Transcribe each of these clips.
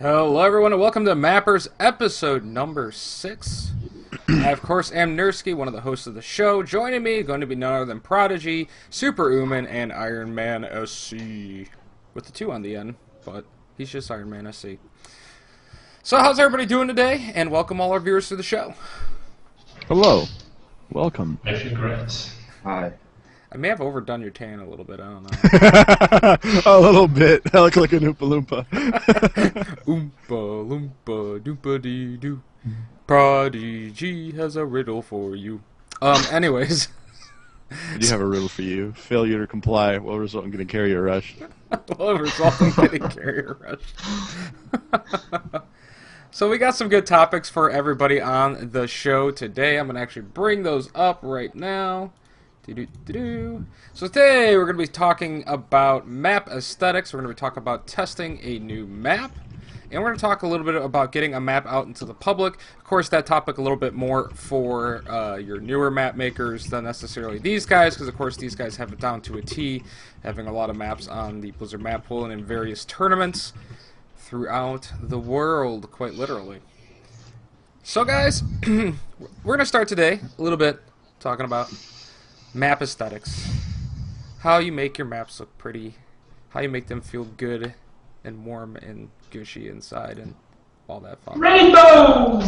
Hello, everyone, and welcome to Mappers episode number 6. I, of course, am Nursky, one of the hosts of the show. Joining me, going to be none other than Prodigy, Super Uman, and Iron Man SC. With the 2 on the end, but he's just Iron Man SC. So, how's everybody doing today? And welcome all our viewers to the show. Hello. Welcome. I feel great. Hi. I may have overdone your tan a little bit, I don't know. A little bit. I look like an Oompa Loompa. Oompa Loompa Doompa Dee Doo. Prodigy has a riddle for you. Anyways. I do have a riddle for you. Failure to comply will result in getting carrier rush. Will result in getting carrier rush. So we got some good topics for everybody on the show today. I'm going to actually bring those up right now. So today we're going to be talking about map aesthetics. We're going to be talking about testing a new map. And we're going to talk a little bit about getting a map out into the public. Of course, that topic a little bit more for your newer map makers than necessarily these guys, because of course these guys have it down to a T, having a lot of maps on the Blizzard map pool and in various tournaments throughout the world, quite literally. So guys, we're going to start today a little bit talking about map aesthetics. How you make your maps look pretty, how you make them feel good and warm and gushy inside and all that fun. Rainbows!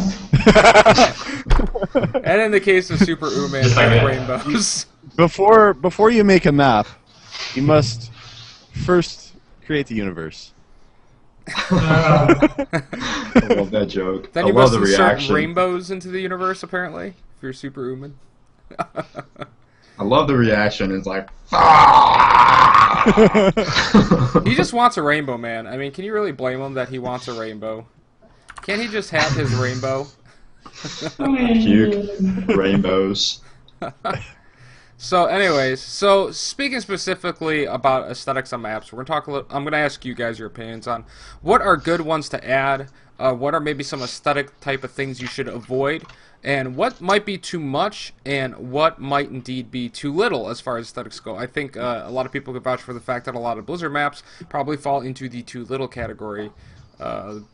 And in the case of Super Uman, rainbows. Before you make a map, you must first create the universe. I love that joke. Then I you love must the insert reaction. rainbows into the universe, apparently, if you're Super Uman. I love the reaction. It's like, He just wants a rainbow, man. I mean, can you really blame him that he wants a rainbow? Can't he just have his rainbow? puke, rainbows. So, anyways, so speaking specifically about aesthetics on maps, we're gonna talk a little. I'm gonna ask you guys your opinions on what are good ones to add, what are maybe some aesthetic type of things you should avoid, and what might be too much, and what might indeed be too little as far as aesthetics go. I think a lot of people could vouch for the fact that a lot of Blizzard maps probably fall into the too little category.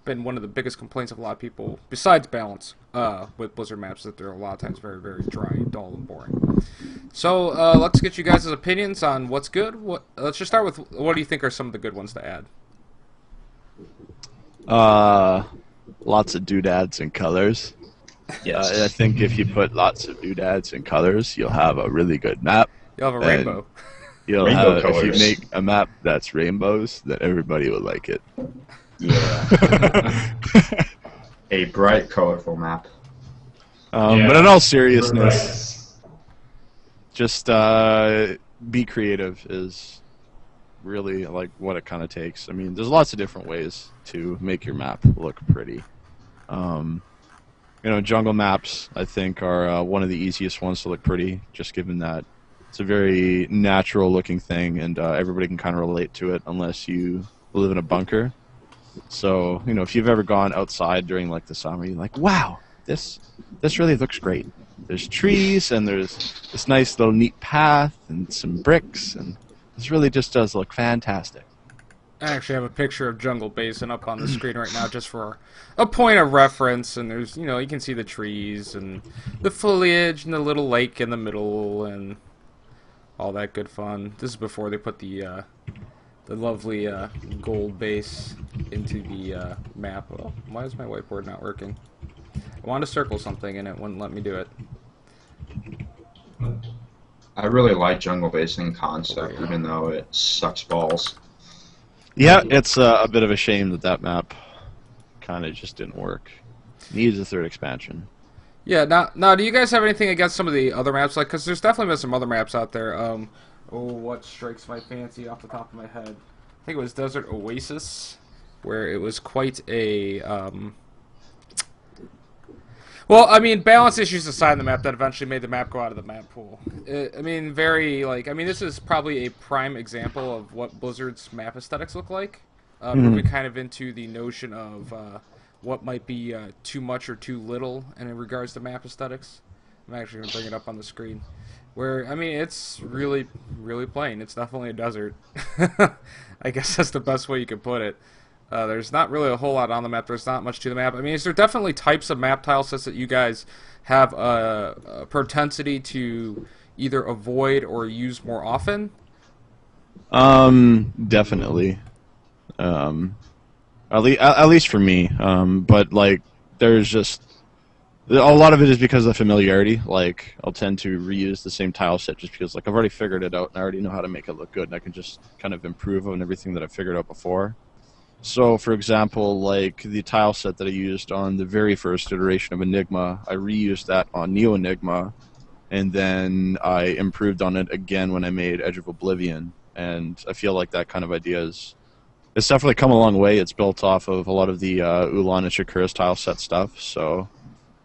Been one of the biggest complaints of a lot of people, besides balance, with Blizzard maps, that they're a lot of times very, very dry, dull, and boring. So let's get you guys' opinions on what's good. Let's just start with what do you think are some of the good ones to add? Lots of doodads and colors. Yes. I think if you put lots of doodads and colors, you'll have a really good map. You'll have a And rainbow. You'll Rainbow have, if colors. you make a map that's rainbows, then everybody will like it. Yeah. A bright, colorful map. But in all seriousness, just be creative is really like what it kind of takes. I mean, there's lots of different ways to make your map look pretty. Jungle maps, I think, are one of the easiest ones to look pretty, just given that it's a very natural looking thing and everybody can kind of relate to it unless you live in a bunker. So, if you've ever gone outside during like the summer, you're like, wow, this really looks great. There's trees and there's this nice little neat path and some bricks, and this really just does look fantastic. I actually have a picture of Jungle Basin up on the screen right now just for a point of reference, and there's, you can see the trees and the foliage and the little lake in the middle and all that good fun. This is before they put the lovely gold base into the map. Oh, why is my whiteboard not working? I wanted to circle something and it wouldn't let me do it. I really like Jungle Basin concept, even though it sucks balls. Yeah, it's a bit of a shame that map kind of just didn't work. Needs a third expansion. Yeah, now, do you guys have anything against some of the other maps? Like, because there's definitely been some other maps out there. What strikes my fancy off the top of my head? I think it was Desert Oasis, where it was quite a, well, I mean, balance issues aside, the map that eventually made the map go out of the map pool. This is probably a prime example of what Blizzard's map aesthetics look like. Moving kind of into the notion of what might be too much or too little in regards to map aesthetics. I'm actually going to bring it up on the screen. Where, it's really, really plain. It's definitely a desert. I guess that's the best way you could put it. There's not really a whole lot on the map. There's not much to the map. I mean, is there definitely types of map tile sets that you guys have a propensity to either avoid or use more often? Definitely. At least for me. But like, there's just a lot of it is because of familiarity. Like, I'll tend to reuse the same tile set just because, like, I've already figured it out and I already know how to make it look good, and I can just kind of improve on everything that I figured out before. So, for example, like the tile set that I used on the very first iteration of Enigma, I reused that on Neo Enigma, and then I improved on it again when I made Edge of Oblivion. And I feel like that kind of idea it's definitely come a long way. It's built off of a lot of the Ulan and Shakura's tile set stuff. So,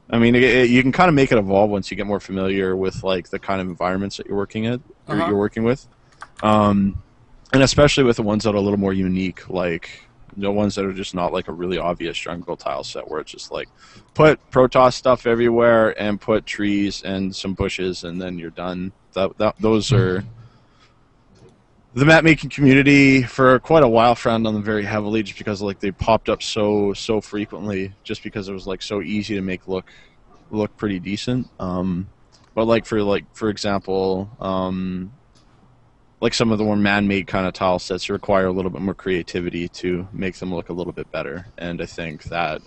I mean, you can kind of make it evolve once you get more familiar with like the kind of environments that you're working at, or you're working with, and especially with the ones that are a little more unique, like the ones that are just not like a really obvious jungle tile set where it's just like put Protoss stuff everywhere and put trees and some bushes and then you're done. Those are the map making community for quite a while frowned on them very heavily just because like they popped up so frequently just because it was like so easy to make look pretty decent. But like for example, like some of the more man-made kind of tile sets require a little bit more creativity to make them look a little bit better. And I think that,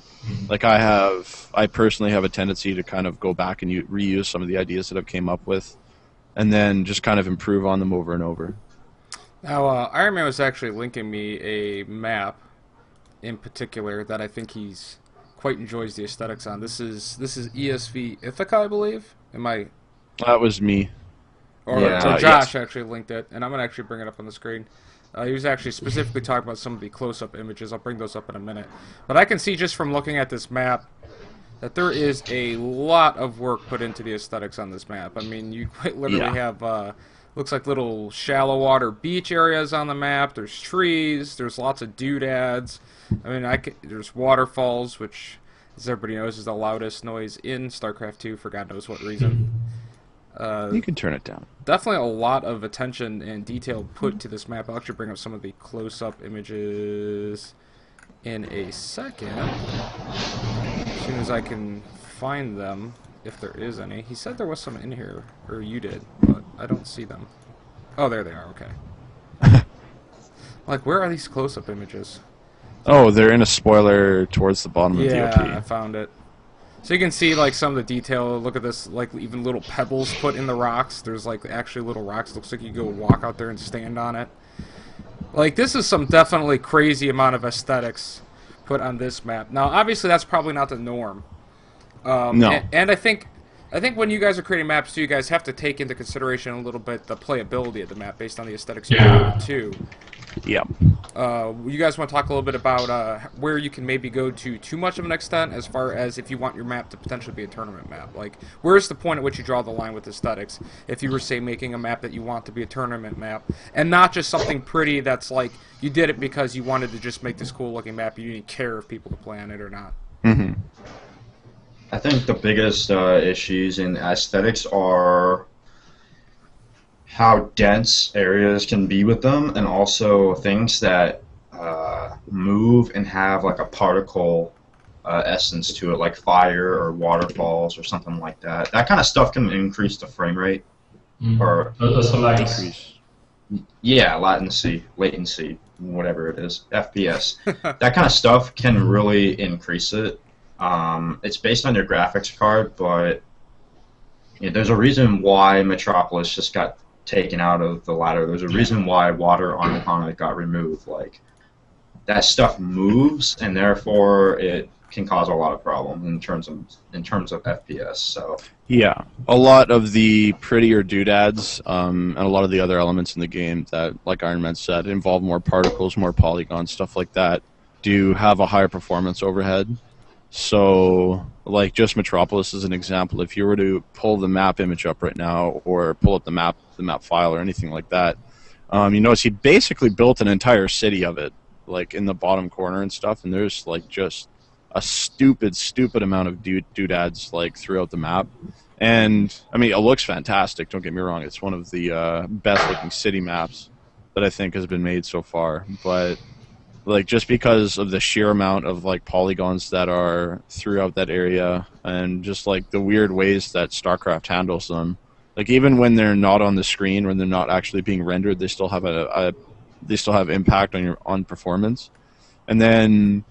like I personally have a tendency to kind of go back and reuse some of the ideas that I've came up with, and then just kind of improve on them over and over. Now, Iron Man was actually linking me a map in particular that I think he's quite enjoys the aesthetics on. This is ESV Ithaca, I believe. That was me. Or Josh actually linked it, and I'm going to actually bring it up on the screen. He was actually specifically talking about some of the close-up images. I'll bring those up in a minute. But I can see just from looking at this map that there is a lot of work put into the aesthetics on this map. I mean, you quite literally have, looks like little shallow water beach areas on the map. There's trees. There's lots of doodads. I mean, there's waterfalls, which, as everybody knows, is the loudest noise in StarCraft 2 for God knows what reason. You can turn it down. Definitely a lot of attention and detail put to this map. I'll actually bring up some of the close-up images in a second. As soon as I can find them, if there is any. He said there was some in here, or you did, but I don't see them. Oh, there they are, okay. Like, where are these close-up images? Oh, they're in a spoiler towards the bottom of the DOT. Yeah, I found it. So you can see like some of the detail. Look at this, like even little pebbles put in the rocks. There's like actually little rocks. Looks like you go walk out there and stand on it. Like this is some definitely crazy amount of aesthetics put on this map. Now obviously that's probably not the norm. No. And I think when you guys are creating maps too, you guys have to take into consideration a little bit the playability of the map based on the aesthetics you put too. Yeah. You guys want to talk a little bit about where you can maybe go to too much of an extent as far as if you want your map to potentially be a tournament map? Like, where's the point at which you draw the line with aesthetics? If you were, say, making a map that you want to be a tournament map, and not just something pretty that's like, you did it because you wanted to just make this cool-looking map, you didn't care if people could play on it or not. Mm-hmm. I think the biggest issues in aesthetics are how dense areas can be with them, and also things that move and have like a particle essence to it, like fire or waterfalls or something like that. That kind of stuff can increase the frame rate. Or Also like yeah, latency, whatever it is, FPS. That kind of stuff can really increase it. It's based on your graphics card, but there's a reason why Metropolis just got taken out of the ladder. There's a reason why water on it got removed. Like, that stuff moves, and therefore it can cause a lot of problems in terms of FPS. So yeah, a lot of the prettier doodads and a lot of the other elements in the game that, like Iron Man said, involve more particles, more polygons, stuff like that, do have a higher performance overhead. So, like, just Metropolis as an example, if you were to pull the map image up right now, or pull up the map file or anything like that, you notice he basically built an entire city of it, like in the bottom corner and stuff, and there's like just a stupid amount of doodads like throughout the map. And I mean, it looks fantastic, don't get me wrong, it's one of the best looking city maps that I think has been made so far, but like just because of the sheer amount of like polygons that are throughout that area, and just like the weird ways that StarCraft handles them. Like even when they're not on the screen, when they're not actually being rendered, they still have they still have impact on performance. And then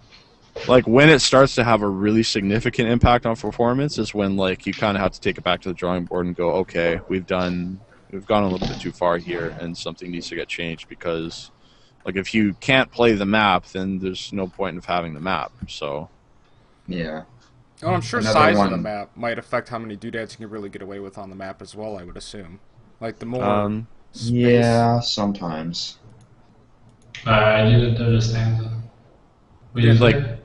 like when it starts to have a really significant impact on performance is when like you kind of have to take it back to the drawing board and go, okay, we've gone a little bit too far here, and something needs to get changed, because like if you can't play the map, then there's no point in having the map. So Yeah. Oh, I'm sure Another size of one- the map might affect how many doodads you can really get away with on the map as well, I would assume. Like the more space. Yeah, sometimes. I didn't understand. What you Like- say?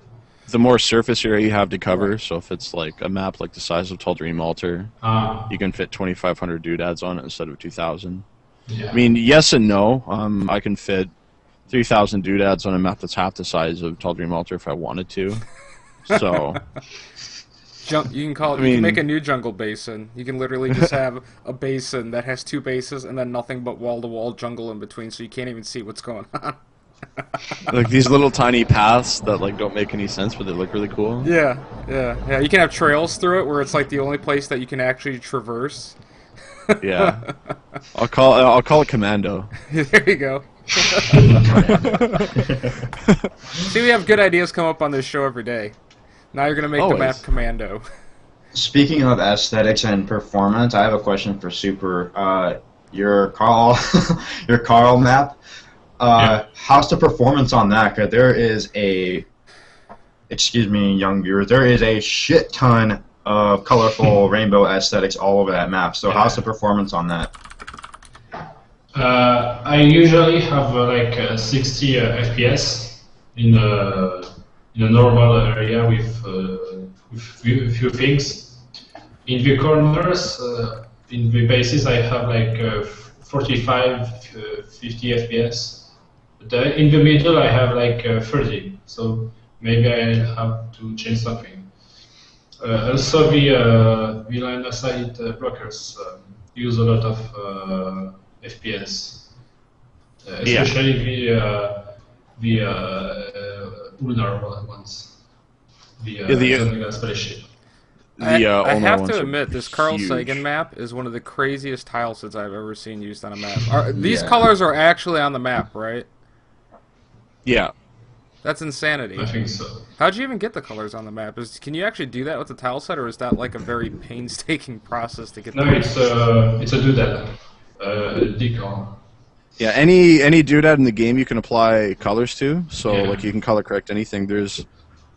the more surface area you have to cover, so if it's like a map like the size of Tall Dream Altar, Ah, you can fit 2,500 doodads on it instead of 2,000. yeah. I mean, yes and no. I can fit 3,000 doodads on a map that's half the size of Tall Dream Altar if I wanted to. So, You can call it. I You can mean- make a new jungle basin. You can literally just have a basin that has two bases and then nothing but wall-to-wall jungle in between, so you can't even see what's going on. like these little tiny paths that like don't make any sense, but they look really cool. Yeah. You can have trails through it where it's like the only place that you can actually traverse. Yeah. I'll call it Commando. There you go. See, we have good ideas come up on this show every day. Now you're gonna make the Always. map Commando. Speaking of aesthetics and performance, I have a question for Super. Your Carl, your Carl map. How's the performance on that? 'Cause there is excuse me, young viewers, there is a shit ton of colorful rainbow aesthetics all over that map. So how's the performance on that? I usually have like 60 FPS in a normal area with few things. In the corners, in the bases, I have like 45, 50 FPS. But in the middle, I have like 30. So maybe I have to change something. Also, the line of sight blockers use a lot of FPS, especially the Ulnar ones, the Omega spaceship. I Ulnar have ones to are admit, this Carl huge. Sagan map is one of the craziest tile sets I've ever seen used on a map. These Yeah. colors are actually on the map, right? Yeah. That's insanity. I think so. How'd you even get the colors on the map? Can you actually do that with the tile set, or is that like a very painstaking process to get? No, the it's a doodad, decal. Yeah, any doodad in the game you can apply colors to, so Yeah. like you can color correct anything. There's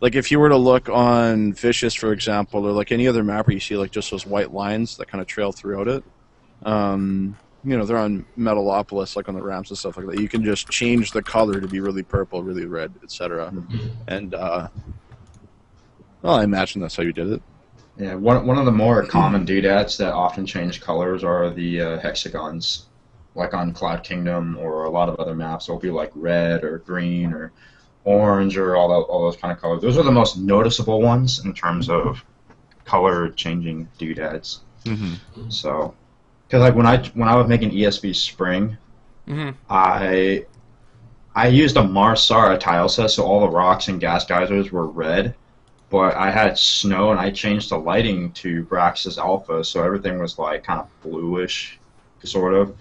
like if you were to look on Vicious, for example, or like any other map where you see like just those white lines that kind of trail throughout it, you know, they're on Metalopolis, like on the ramps and stuff like that. You can just change the color to be really purple, really red, etc. And well, I imagine that's how you did it. Yeah, one of the more common doodads that often change colors are the hexagons, like on Cloud Kingdom or a lot of other maps. It'll be like red or green or orange or all those kind of colors. Those are the most noticeable ones in terms of color changing doodads. Mm-hmm. So, because like when I was making ESV Spring, Mm-hmm. I used a Mars Sara tile set, so all the rocks and gas geysers were red. But I had snow, and I changed the lighting to Braxis Alpha, so everything was like kind of bluish, sort of.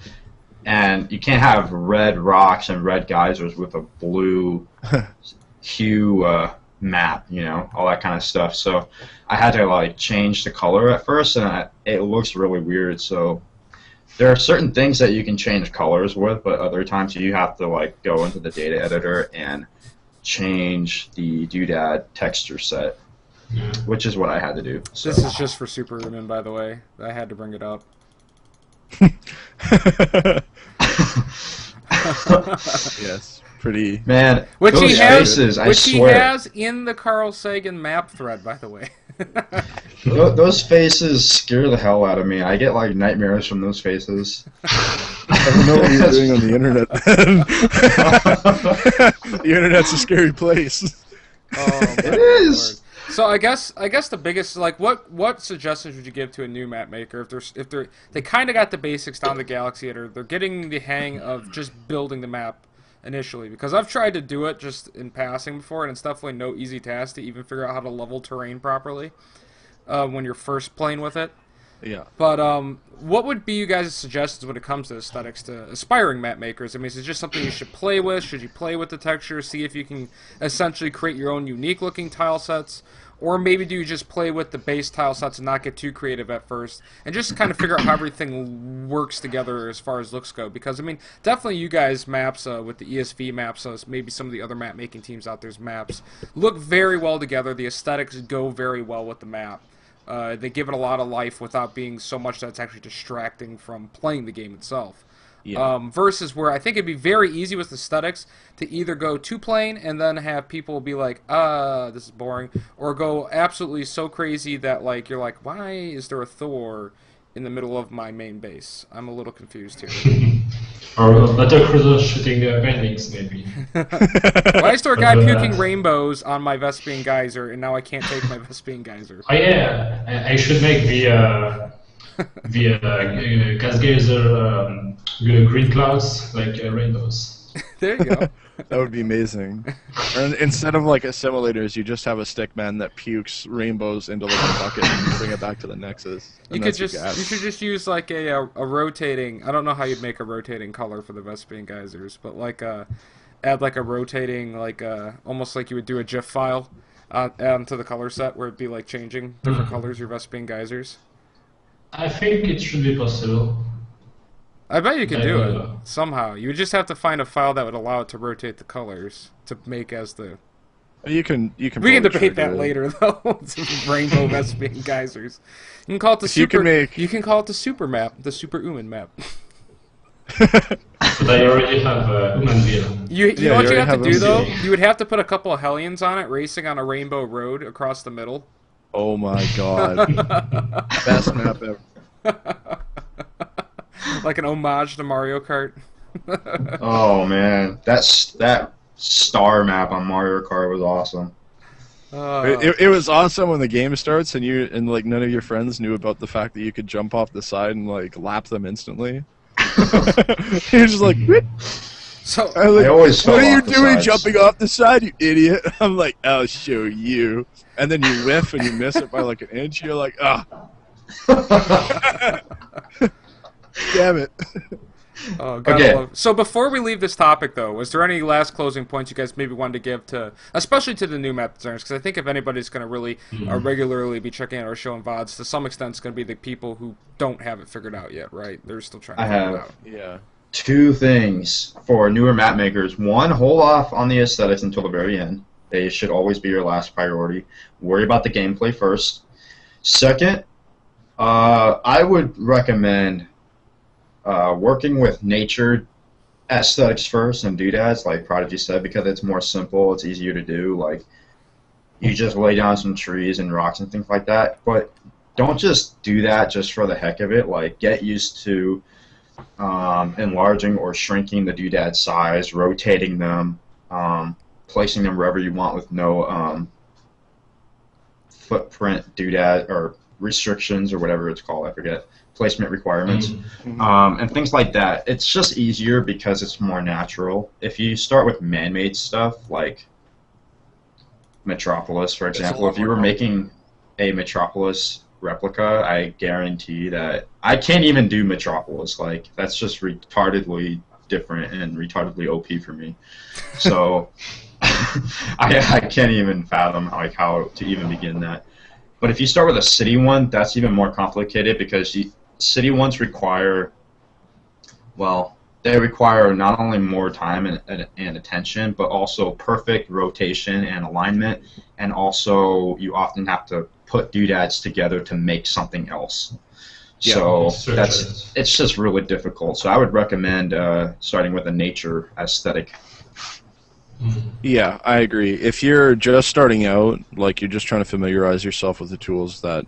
And you can't have red rocks and red geysers with a blue hue map, you know, all that kind of stuff. So I had to like change the color at first, and it looks really weird. So there are certain things that you can change colors with, but other times you have to like go into the data editor and change the doodad texture set, Yeah. which is what I had to do. So. This is just for Superman, by the way. I had to bring it up. Yes, pretty. Man, Which those he has, faces, I which he swear. has in the Carl Sagan map thread, by the way. Those faces scare the hell out of me. I get like nightmares from those faces. I don't know what you're doing on the internet. The internet's a scary place. Oh, my It is. Lord. So I guess the biggest, like, what suggestions would you give to a new map maker if they kind of got the basics down the Galaxy, or they're getting the hang of just building the map, initially, because I've tried to do it just in passing before, and it's definitely no easy task to even figure out how to level terrain properly when you're first playing with it. Yeah. But what would be you guys' suggestions when it comes to aesthetics to aspiring map makers? I mean, is it just something you should play with? Should you play with the texture, see if you can essentially create your own unique-looking tile sets? Or maybe do you just play with the base tile sets and not get too creative at first, and just kind of figure out how everything works together as far as looks go? Because, I mean, definitely you guys' maps with the ESV maps, maybe some of the other map-making teams out there's maps, look very well together. The aesthetics go very well with the map. They give it a lot of life without being so much that it's actually distracting from playing the game itself. Yeah. Versus where I think it'd be very easy with aesthetics to either go two plane and then have people be like, this is boring, or go absolutely so crazy that like you're like, why is there a Thor in the middle of my main base? I'm a little confused here. Or Battlecruiser shooting rainings, maybe. Why is there a guy puking rainbows on my Vespian Geyser and now I can't take my Vespian Geyser? Oh yeah, I should make the gas geyser green clouds like rainbows. There you go. That would be amazing. And instead of like a simulators, you just have a stickman that pukes rainbows into like a bucket and bring it back to the Nexus. You could just should just use like a rotating. I don't know how you'd make a rotating color for the Vespian Geysers, but like add like a rotating like almost like you would do a GIF file onto the color set where it'd be like changing different colors your Vespian Geysers. I think it should be possible. I bet you could do it somehow. You would just have to find a file that would allow it to rotate the colors to make as the. You can. We can debate that later though. Rainbow Vespian Geysers. You can call it the super. You can call it the super map, the super Uman map. But I already have Umanville. You know what you have to do though? You would have to put a couple of Hellions on it, racing on a rainbow road across the middle. Oh my god! Best map ever. Like an homage to Mario Kart. Oh man, that star map on Mario Kart was awesome. It was awesome when the game starts and like none of your friends knew about the fact that you could jump off the side and like lap them instantly. You're just like, Whip. So like, I always what are you doing sides. jumping off the side, you idiot? I'm like, I'll show you. And then you whiff and you miss it by like an inch. You're like, damn it. Oh, okay. So before we leave this topic, though, was there any last closing points you guys maybe wanted to give to, especially to the new map designers? Because I think if anybody's going to really regularly be checking out our show and VODs, to some extent it's going to be the people who don't have it figured out yet, right? They're still trying to figure it out. Yeah. Two things for newer map makers. One, hold off on the aesthetics until the very end. They should always be your last priority. Worry about the gameplay first. Second, I would recommend working with nature aesthetics first and doodads, like Prodigy said, because it's more simple, it's easier to do. Like, you just lay down some trees and rocks and things like that. But don't just do that just for the heck of it. Like, get used to enlarging or shrinking the doodad size, rotating them, placing them wherever you want with no footprint doodad or restrictions or whatever it's called, I forget, placement requirements, and things like that. It's just easier because it's more natural. If you start with man-made stuff like Metropolis, for example, if you were making a Metropolis replica, I guarantee that I can't even do Metropolis. Like, that's just retardedly different and retardedly OP for me. So I can't even fathom like how to even begin that. But if you start with a city one, that's even more complicated because city ones require, well, they require not only more time and attention, but also perfect rotation and alignment, and also you often have to put doodads together to make something else. Yeah, so it's just really difficult. So I would recommend starting with a nature aesthetic. Yeah, I agree. If you're just starting out, like you're just trying to familiarize yourself with the tools that,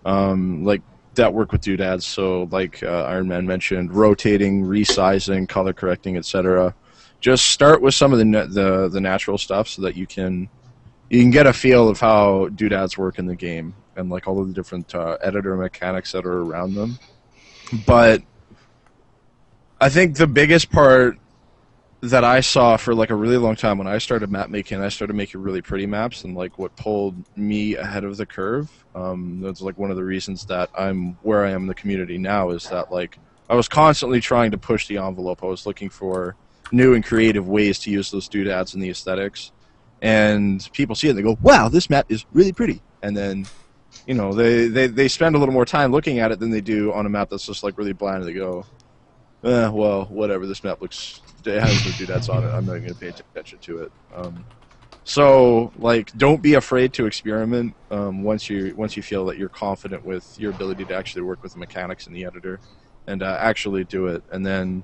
that work with doodads. So, like Iron Man mentioned, rotating, resizing, color correcting, etc. Just start with some of the natural stuff so that you can get a feel of how doodads work in the game and like all of the different editor mechanics that are around them. But I think the biggest part that I saw for like a really long time when I started map making. I started making really pretty maps, and like what pulled me ahead of the curve. That's like one of the reasons that I'm where I am in the community now, is that like I was constantly trying to push the envelope. I was looking for new and creative ways to use those doodads and the aesthetics, and people see it and they go, "Wow, this map is really pretty," and then you know they spend a little more time looking at it than they do on a map that's just like really bland, and they go, well, whatever, this map looks, it has no doodads on it, I'm not going to pay attention to it. So, like, don't be afraid to experiment once you feel that you're confident with your ability to actually work with the mechanics in the editor, and actually do it. And then,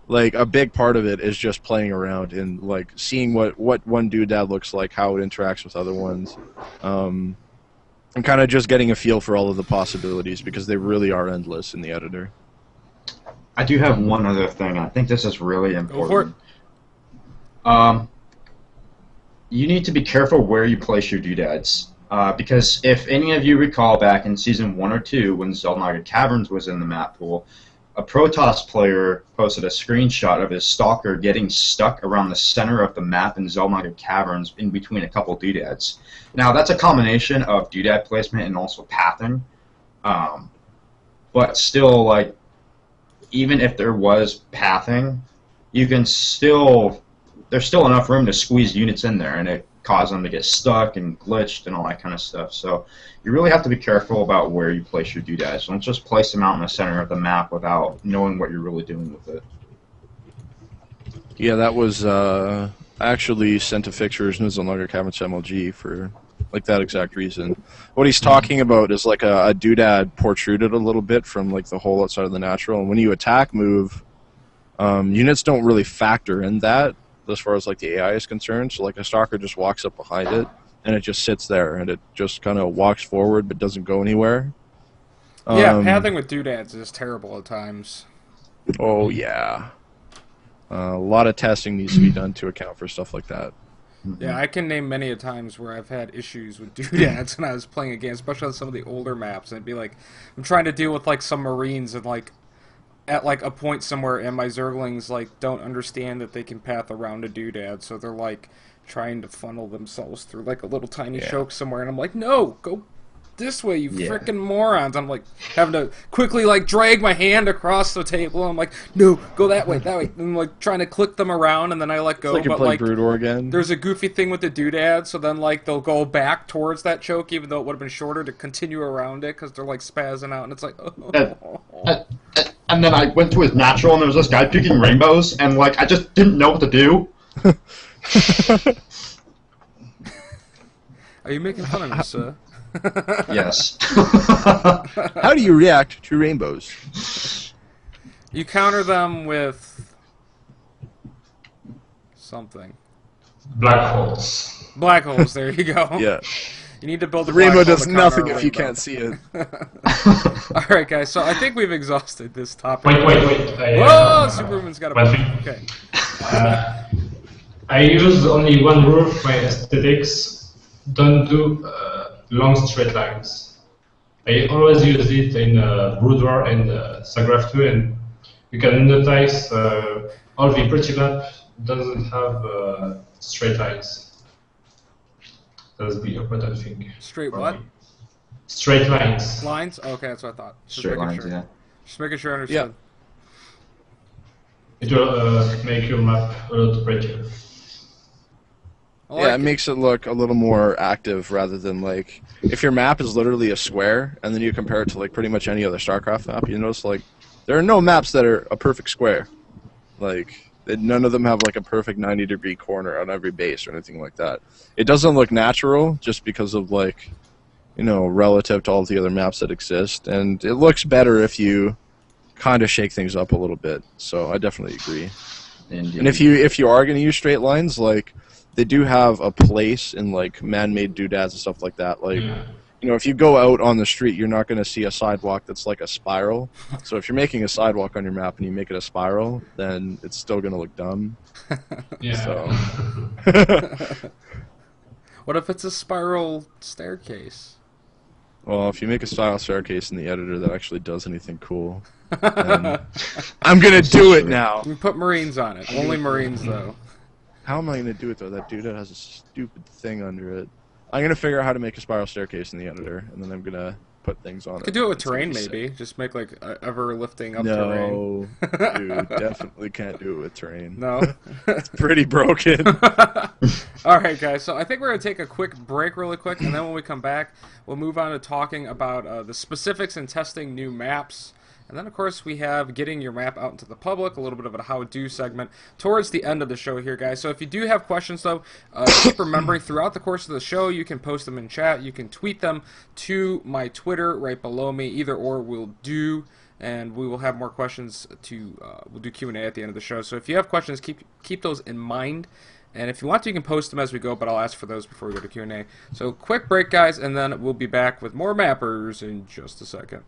like, a big part of it is just playing around and, like, seeing what one doodad looks like, how it interacts with other ones, and kind of just getting a feel for all of the possibilities, because they really are endless in the editor. I do have one other thing. I think this is really important. Go for it. You need to be careful where you place your doodads. Because if any of you recall back in Season 1 or 2 when Xel'Naga Caverns was in the map pool, a Protoss player posted a screenshot of his Stalker getting stuck around the center of the map in Xel'Naga Caverns in between a couple doodads. Now, that's a combination of doodad placement and also pathing. But still, like, even if there was pathing, you can still, there's still enough room to squeeze units in there, and it cause them to get stuck and glitched and all that kind of stuff. So you really have to be careful about where you place your doodads. Don't just place them out in the center of the map without knowing what you're really doing with it. Yeah, that was actually sent to Fixtures and Xel'Naga Caverns MLG for like that exact reason. What he's talking about is like a doodad protruded a little bit from like the hole outside of the natural, and when you attack move, units don't really factor in that as far as like the AI is concerned. So like a Stalker just walks up behind it, and it just sits there, and it just kind of walks forward but doesn't go anywhere. Yeah, pathing with doodads is terrible at times. Oh yeah, a lot of testing needs to be done to account for stuff like that. Yeah, I can name many a times where I've had issues with doodads when I was playing a game, especially on some of the older maps. And it'd be like, I'm trying to deal with like some Marines, and like at like a point somewhere, and my Zerglings like don't understand that they can path around a doodad, so they're like trying to funnel themselves through like a little tiny choke somewhere, and I'm like, no, go this way, you frickin' morons. I'm like having to quickly like drag my hand across the table, and I'm like, no, go that way, and I'm like trying to click them around, and then I let go. It's like but you're like Brood War again. there's a goofy thing with the doodad, so then like they'll go back towards that choke, even though it would have been shorter to continue around it, because they're like spazzing out, and it's like, oh. And then I went to his natural, and there was this guy picking rainbows, and like I just didn't know what to do. Are you making fun of me, sir? Yes. How do you react to rainbows? You counter them with something. Black holes. Black holes, there you go. Yeah. You need to build a The rainbow black hole does to counter nothing a if you rainbow. can't see it. Alright, guys, so I think we've exhausted this topic. Wait. Whoa! Superman's got a one point. thing. Okay. I use only one rule for my aesthetics. Don't do long straight lines. I always use it in Brood War and StarCraft 2, and you can notice all the pretty map doesn't have straight lines. That's the important thing. Straight for what? me. Straight lines. Lines? Okay, that's what I thought. Just Straight making lines, sure. yeah. Just making sure I understood. It will make your map a lot prettier. I Yeah, like it makes it look a little more active rather than like if your map is literally a square and then you compare it to like pretty much any other StarCraft map, you notice like there are no maps that are a perfect square. Like none of them have like a perfect 90-degree corner on every base or anything like that. It doesn't look natural just because of like, you know, relative to all the other maps that exist, and it looks better if you kind of shake things up a little bit. So I definitely agree. Indeed. And if you are going to use straight lines, like they do have a place in like man-made doodads and stuff like that. Like, you know, if you go out on the street, you're not going to see a sidewalk that's like a spiral. So if you're making a sidewalk on your map and you make it a spiral, then it's still going to look dumb. Yeah. So. What if it's a spiral staircase? Well, if you make a style staircase in the editor that actually does anything cool, then I'm gonna do it now. We put Marines on it. Only Marines, though. How am I gonna do it though? That dude has a stupid thing under it. I'm gonna figure out how to make a spiral staircase in the editor, and then I'm gonna put things on it. Could do it with It's gonna terrain, be sick. maybe. Just make like ever lifting up terrain. No, dude, definitely can't do it with terrain. No. It's pretty broken. All right, guys. So I think we're gonna take a quick break, really quick, and then when we come back, we'll move on to talking about the specifics and testing new maps. And then, of course, we have getting your map out into the public, a little bit of a how-do segment towards the end of the show here, guys. So if you do have questions, though, keep remembering throughout the course of the show, you can post them in chat. You can tweet them to my Twitter right below me. Either or will do, and we will have more questions to we'll do Q&A at the end of the show. So if you have questions, keep those in mind. And if you want to, you can post them as we go, but I'll ask for those before we go to Q&A. So quick break, guys, and then we'll be back with more mappers in just a second.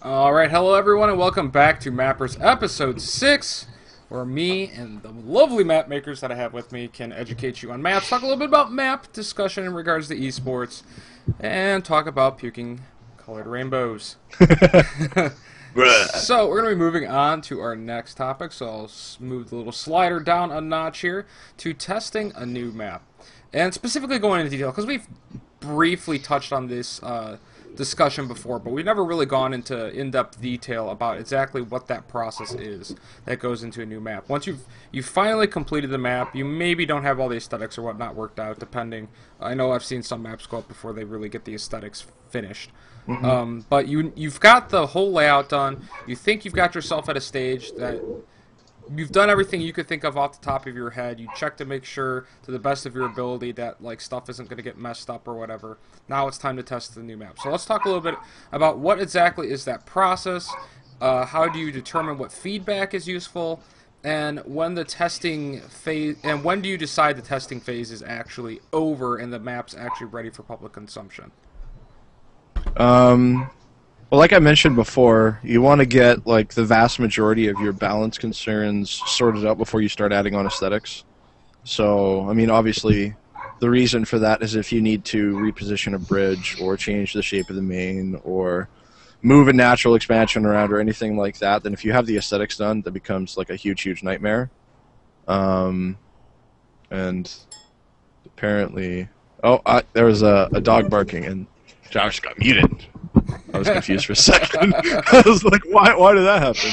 Alright, hello everyone and welcome back to Mappers Episode 6, where me and the lovely map makers that I have with me can educate you on maps, talk a little bit about map discussion in regards to esports, and talk about puking colored rainbows. So, we're going to be moving on to our next topic, so I'll move the little slider down a notch here to testing a new map. And specifically going into detail, because we've briefly touched on this discussion before, but we've never really gone into in-depth detail about exactly what that process is that goes into a new map. Once you've finally completed the map, you maybe don't have all the aesthetics or whatnot worked out, depending. I know I've seen some maps go up before they really get the aesthetics finished. Mm-hmm. But you've got the whole layout done. You think you've got yourself at a stage that you've done everything you could think of off the top of your head. You check to make sure, to the best of your ability, that like stuff isn't going to get messed up or whatever. Now it's time to test the new map. So let's talk a little bit about what exactly is that process. How do you determine what feedback is useful, and when the testing phase, and when do you decide the testing phase is actually over and the map's actually ready for public consumption? Well, Well, like I mentioned before, you want to get like the vast majority of your balance concerns sorted out before you start adding on aesthetics. So, I mean, obviously, the reason for that is if you need to reposition a bridge or change the shape of the main or move a natural expansion around or anything like that, then if you have the aesthetics done, that becomes like a huge nightmare. And apparently, there was a dog barking and Josh got muted. I was confused for a second. I was like, why did that happen?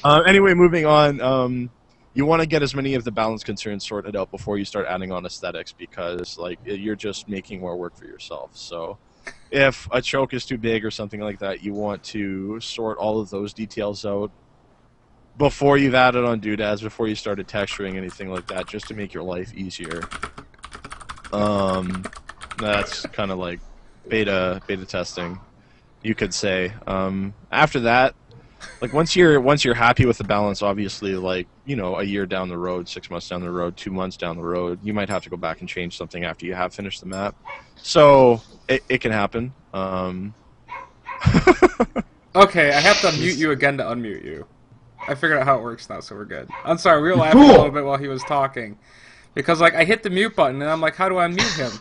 But anyway, moving on. You want to get as many of the balance concerns sorted out before you start adding on aesthetics, because like you're just making more work for yourself. So if a choke is too big or something like that, you want to sort all of those details out before you've added on doodads, before you started texturing, anything like that, just to make your life easier. That's kind of like beta testing, you could say. After that, like once you're happy with the balance, obviously, like, you know, a year down the road, 6 months down the road, 2 months down the road, you might have to go back and change something after you have finished the map. So it can happen. Okay, I have to mute you again to unmute you. I figured out how it works now, so we're good. I'm sorry, we were laughing a little bit while he was talking. Because, like, I hit the mute button, and I'm like, how do I mute him?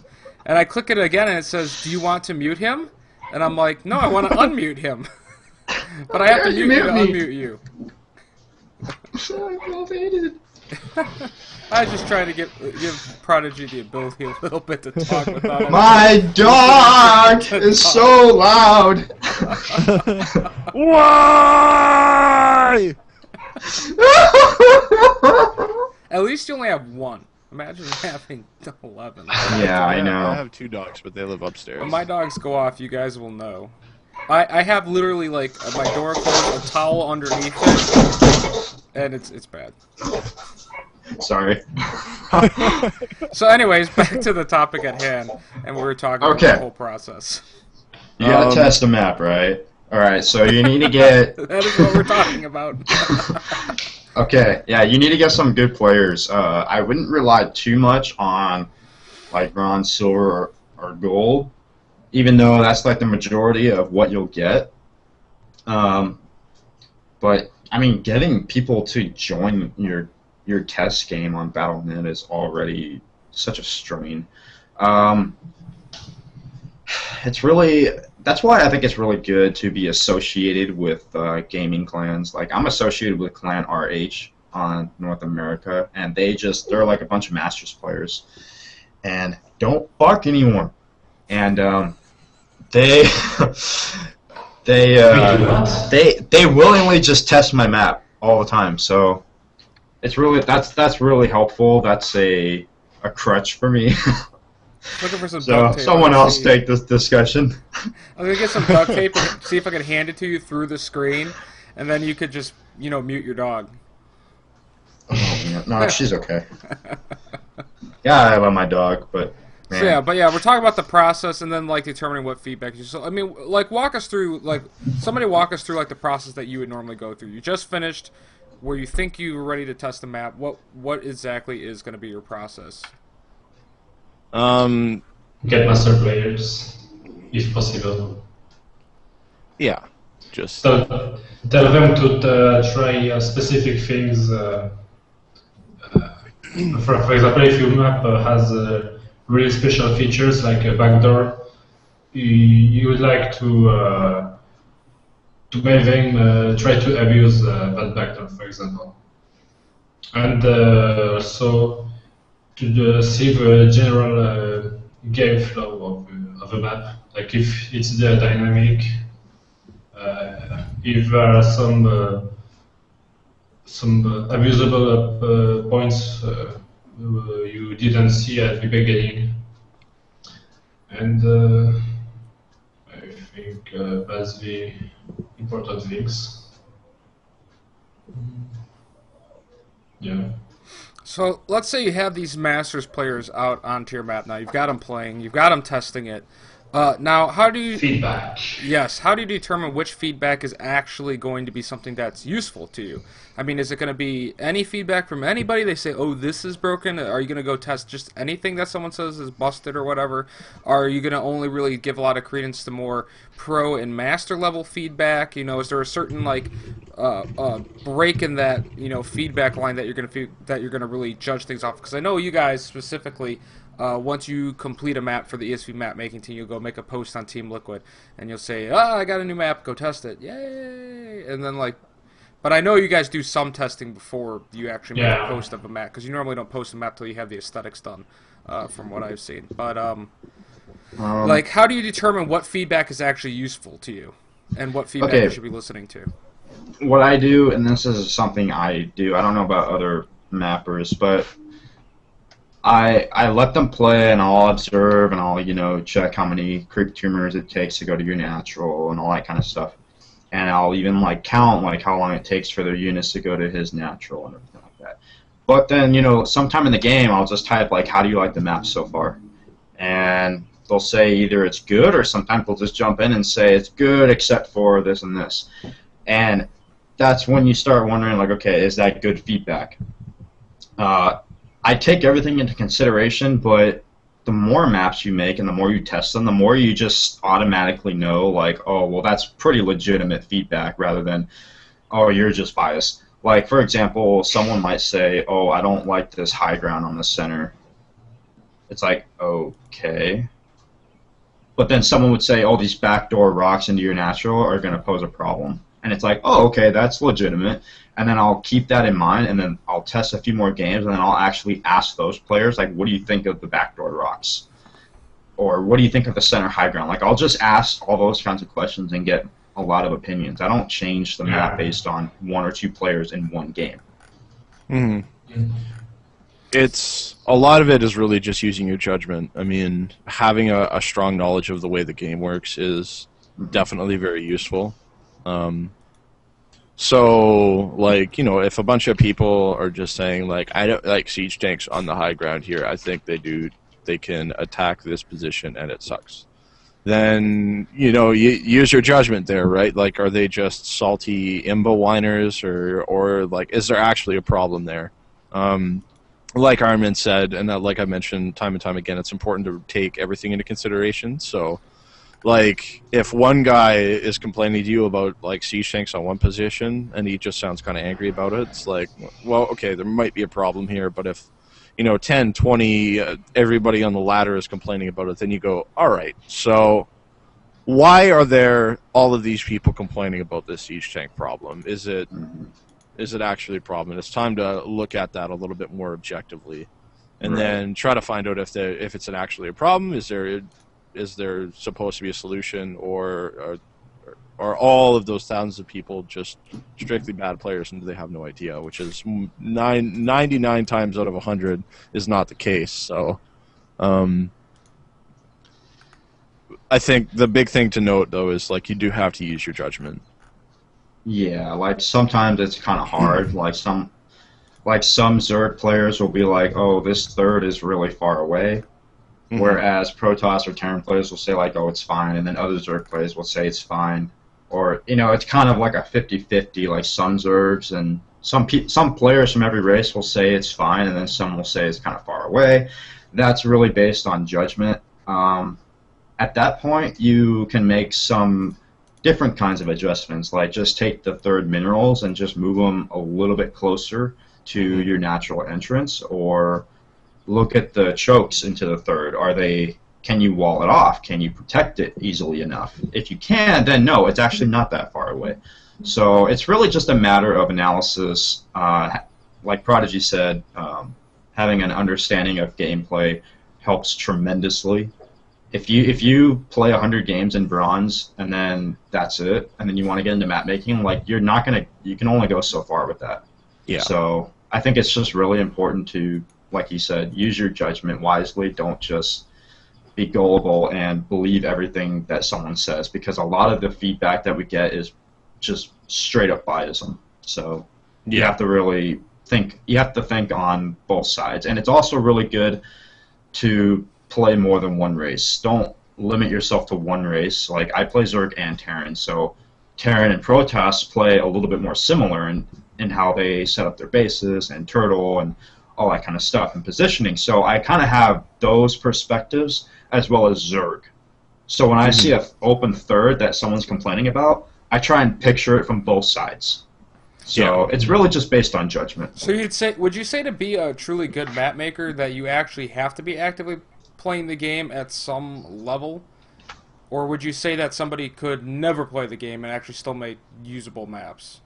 And I click it again, and it says, do you want to mute him? And I'm like, no, I want to unmute him. But I have to mute you to unmute you. I was just trying to give Prodigy the ability a little bit to talk without him. My dog is so loud. Why? At least you only have one. Imagine having 11. Yeah, I know. I have 2 dogs, but they live upstairs. When my dogs go off, you guys will know. I have literally, like, my door closed, a towel underneath it, and it's bad. Sorry. So anyways, back to the topic at hand, and we were talking about the whole process. You gotta test the map, right? Alright, so you need to get... That is what we're talking about. Okay, yeah, you need to get some good players. I wouldn't rely too much on, like, bronze, silver, or gold, even though that's, like, the majority of what you'll get. But, I mean, getting people to join your test game on Battle.net is already such a strain. It's really... That's why I think it's really good to be associated with gaming clans. Like, I'm associated with Clan RH on North America, and they're like a bunch of Masters players, and don't fuck anyone. And they willingly just test my map all the time. So it's really that's really helpful. That's a crutch for me. Looking for some so duct tape. Someone else take this discussion. I'm gonna get some duct tape and see if I can hand it to you through the screen, and then you could just, you know, mute your dog. Oh, no, she's okay. Yeah, I love my dog, but man. So yeah, we're talking about the process and then like determining what feedback you. So I mean, like walk us through like the process that you would normally go through. You just finished where you think you were ready to test the map. What exactly is going to be your process? Get master players, if possible. Yeah, just tell them to try specific things. For example, if your map has really special features like a backdoor, you would like to make them try to abuse that backdoor, for example, and so to see the general game flow of a map, like if it's dynamic, if there are some abusable points you didn't see at the beginning, and I think that's the important things. Yeah. So let's say you have these Masters players out onto your map now. You've got them playing. You've got them testing it. Now, how do you... Feedback. Yes, how do you determine which feedback is actually going to be something that's useful to you? I mean, is it going to be any feedback from anybody? They say, oh, this is broken. Are you going to go test just anything that someone says is busted or whatever? Are you going to only really give a lot of credence to more pro and master level feedback? You know, is there a certain like break in that feedback line that you're going to really judge things off? Because I know you guys specifically. Once you complete a map for the ESV map making team, you'll go make a post on Team Liquid, and you'll say, I got a new map, go test it, yay! And then but I know you guys do some testing before you actually make a post of a map, because you normally don't post a map till you have the aesthetics done, from what I've seen. But, how do you determine what feedback is actually useful to you, and what feedback you should be listening to? What I do, and this is something I do, I don't know about other mappers, but I let them play, and I'll observe, and I'll check how many creep tumors it takes to go to your natural and all that kind of stuff, and I'll even count how long it takes for their units to go to his natural and everything like that. But then sometime in the game I'll just type how do you like the map so far, and they'll say either it's good, or sometimes they'll just jump in and say it's good except for this and this, and that's when you start wondering okay, is that good feedback? I take everything into consideration, but the more maps you make and the more you test them, the more you just automatically know, oh, well, that's pretty legitimate feedback rather than, oh, you're just biased. For example, someone might say, oh, I don't like this high ground on the center. It's okay. But then someone would say, oh, these backdoor rocks into your natural are going to pose a problem. And it's oh, okay, that's legitimate. And then I'll keep that in mind, and then I'll test a few more games, and then I'll actually ask those players, what do you think of the backdoor rocks? Or what do you think of the center high ground? I'll just ask all those kinds of questions and get a lot of opinions. I don't change the map based on one or two players in one game. Mm-hmm. A lot of it is really just using your judgment. I mean, having a strong knowledge of the way the game works is definitely very useful. So, if a bunch of people are just saying, I don't like siege tanks on the high ground here, I think they can attack this position and it sucks. Then, you use your judgment there, right? Are they just salty imba whiners, or is there actually a problem there? Like Armin said, and like I mentioned time and time again, it's important to take everything into consideration, so... if one guy is complaining to you about, siege tanks on one position, and he just sounds kind of angry about it, it's well, okay, there might be a problem here, but if, 10, 20, everybody on the ladder is complaining about it, then you go, all right, so why are there all of these people complaining about this siege tank problem? Is it actually a problem? It's time to look at that a little bit more objectively, and then try to find out if it's actually a problem. Is there supposed to be a solution, or are all of those thousands of people just strictly bad players and they have no idea, which is 99 times out of 100 is not the case. So I think the big thing to note, though, is you do have to use your judgment. Yeah, sometimes it's kind of hard. Some Zerg players will be oh, this third is really far away. Mm-hmm. Whereas Protoss or Terran players will say oh, it's fine, and then other Zerg players will say it's fine, or it's kind of a 50-50. Some Zergs and some players from every race will say it's fine, and then some will say it's kind of far away. That's really based on judgment. At that point, you can make some different kinds of adjustments, just take the third minerals and just move them a little bit closer to your natural entrance, or look at the chokes into the third. Can you wall it off? Can you protect it easily enough? If you can, then no, it's actually not that far away. So it's really just a matter of analysis. Like Prodigy said, having an understanding of gameplay helps tremendously. If you play 100 games in Bronze and then that's it, and then you want to get into map making, you can only go so far with that. Yeah. So I think it's just really important to, like you said, use your judgment wisely. Don't just be gullible and believe everything that someone says, because a lot of the feedback that we get is just straight up biasm. So you have to really think. You have to think on both sides, and it's also really good to play more than one race. Don't limit yourself to one race. Like I play Zerg and Terran, so Terran and Protoss play a little bit more similar in how they set up their bases and turtle and all that kind of stuff and positioning. So I kind of have those perspectives as well as Zerg. So when I see an open third that someone's complaining about, I try and picture it from both sides. So it's really just based on judgment. So would you say to be a truly good map maker that you actually have to be actively playing the game at some level? Or would you say that somebody could never play the game and actually still make usable maps?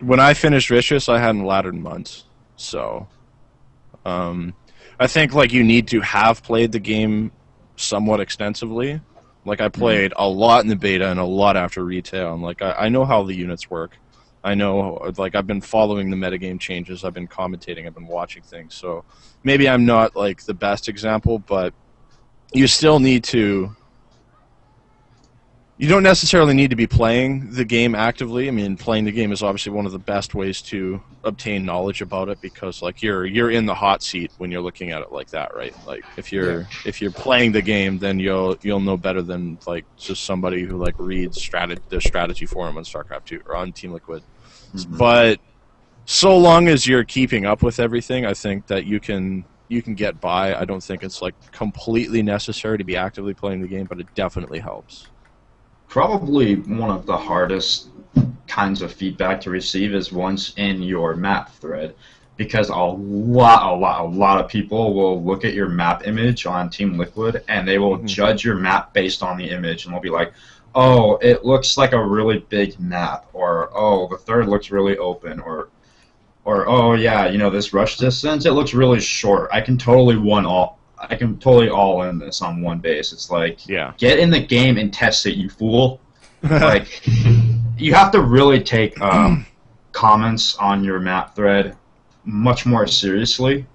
When I finished Vicious, I hadn't laddered in months. So I think like you need to have played the game somewhat extensively. Like I played a lot in the beta and a lot after retail, and like I know how the units work. I know, like, I've been following the metagame changes, I've been commentating, I've been watching things, so maybe I'm not, like, the best example, but you still need to... You don't necessarily need to be playing the game actively. I mean, playing the game is obviously one of the best ways to obtain knowledge about it, because, like, you're in the hot seat when you're looking at it like that, right? Like, if you're playing the game, then you'll know better than, like, just somebody who, like, reads the strategy forum on StarCraft 2 or on Team Liquid. But so long as you're keeping up with everything, I think that you can get by. I don't think it's like completely necessary to be actively playing the game, but it definitely helps. Probably one of the hardest kinds of feedback to receive is once in your map thread, because a lot of people will look at your map image on Team Liquid and they will judge your map based on the image, and they'll be like, oh, it looks like a really big map, or oh, the third looks really open, or oh yeah, you know, this rush distance, it looks really short. I can totally all in this on one base. It's like, get in the game and test it, you fool. Like, you have to really take comments on your map thread much more seriously,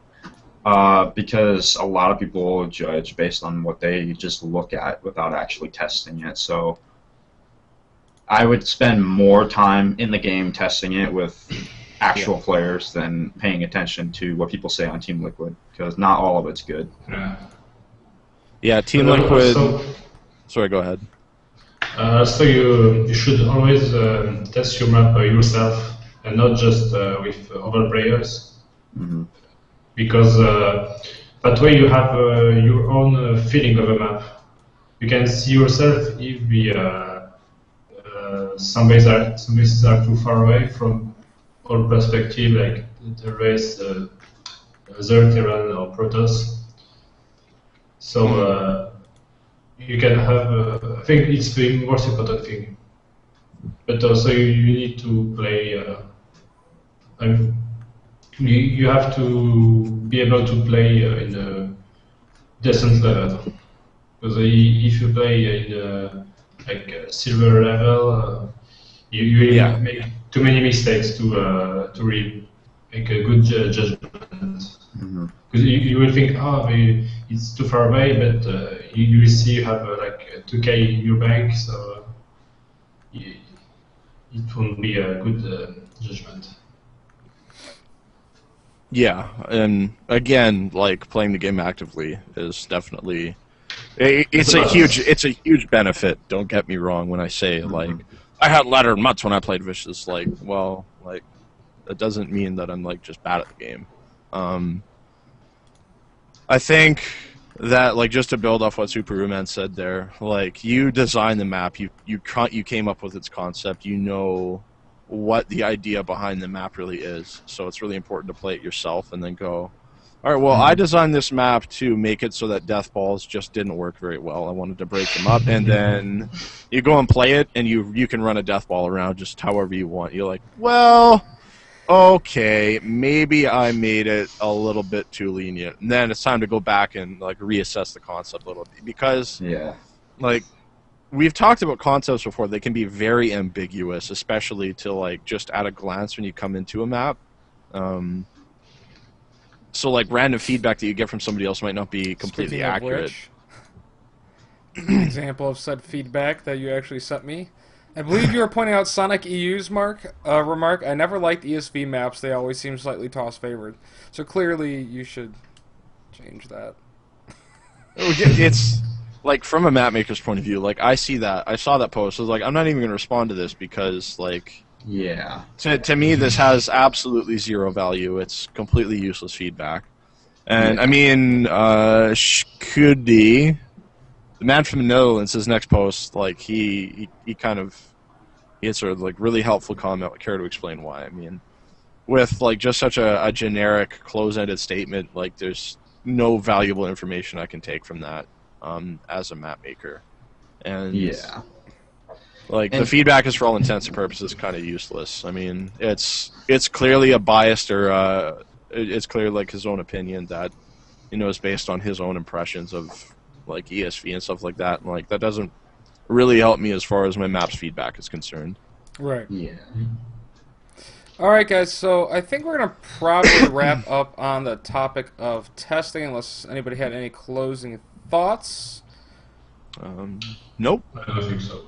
because a lot of people will judge based on what they just look at without actually testing it. So I would spend more time in the game testing it with actual players than paying attention to what people say on Team Liquid, because not all of it's good. Yeah, Team Liquid... Sorry, go ahead. So you should always test your map yourself and not just with other players. Because that way you have your own feeling of a map. You can see yourself if some bases are too far away from all perspective, like the race, Zerg, Terran, or Protoss. So you can have, I think it's the most important thing. But also you need to play, you have to be able to play in a decent level. Because if you play in a silver level, you will make too many mistakes to really make a good judgment. Because you will think, oh, it's too far away, but you will see you have like 2K in your bank, so it won't be a good judgment. Yeah, and again, like, playing the game actively is definitely it's a huge benefit. Don't get me wrong when I say like I had ladder mutts when I played Vicious. Like, well, like that doesn't mean that I'm like just bad at the game. I think that, like, just to build off what Superman said there, like, you design the map, you came up with its concept, you know what the idea behind the map really is. So it's really important to play it yourself and then go, all right, well, I designed this map to make it so that death balls just didn't work very well. I wanted to break them up, and then you go and play it, and you can run a death ball around just however you want. You're like, well, okay, maybe I made it a little bit too lenient. And then it's time to go back and like reassess the concept a little bit, because like we've talked about concepts before. They can be very ambiguous, especially to like just at a glance when you come into a map. So like random feedback that you get from somebody else might not be completely accurate. Example of said feedback that you actually sent me. I believe you were pointing out Sonic EU's remark. I never liked ESV maps. They always seem slightly toss-favored. So clearly you should change that. like from a map maker's point of view, like I saw that post. I was like, I'm not even going to respond to this because like Yeah. to me this has absolutely zero value. It's completely useless feedback. And Yeah. I mean, Shkudi, the man from the Netherlands, his next post, like he had sort of like really helpful comment. Care to explain why? I mean, with like just such a generic close-ended statement, like there's no valuable information I can take from that as a map maker. And Yeah. like the And- feedback is for all intents and purposes kind of useless. I mean, it's clearly a biased or it's clearly like his own opinion that is based on his own impressions of like ESV and stuff like that. And like that doesn't really help me as far as my maps feedback is concerned. Right. Yeah. All right, guys. So I think we're gonna probably wrap up on the topic of testing, unless anybody had any closing thoughts. Nope. I don't think so.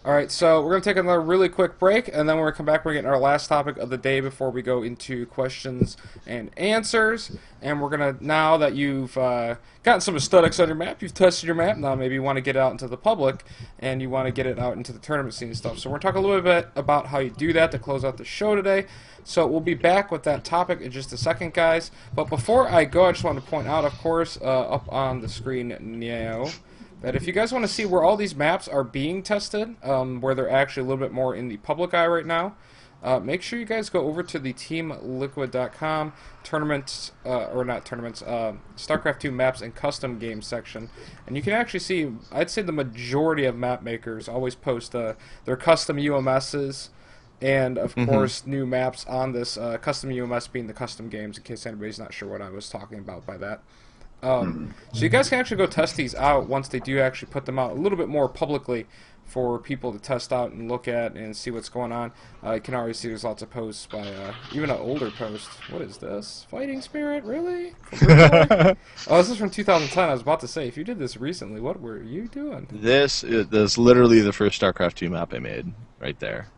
All right, so we're going to take another really quick break, and then we're going to come back. We're going to get our last topic of the day before we go into questions and answers. And we're going to, now that you've gotten some aesthetics on your map, you've tested your map, now maybe you want to get it out into the public, and you want to get it out into the tournament scene and stuff. So we're going to talk a little bit about how you do that to close out the show today. So we'll be back with that topic in just a second, guys. But before I go, I just want to point out, of course, up on the screen now, that if you guys want to see where all these maps are being tested, where they're actually a little bit more in the public eye right now, make sure you guys go over to the TeamLiquid.com tournaments, or not tournaments, StarCraft 2 maps and custom games section. And you can actually see, I'd say the majority of map makers always post their custom UMSs and, of course, new maps on this, custom UMS being the custom games, in case anybody's not sure what I was talking about by that. So you guys can actually go test these out once they do actually put them out a little bit more publicly for people to test out and look at and see what's going on. You can already see there's lots of posts by even an older post. What is this? Fighting Spirit? Really? Oh, this is from 2010. I was about to say, if you did this recently, what were you doing? This is literally the first StarCraft 2 map I made, right there.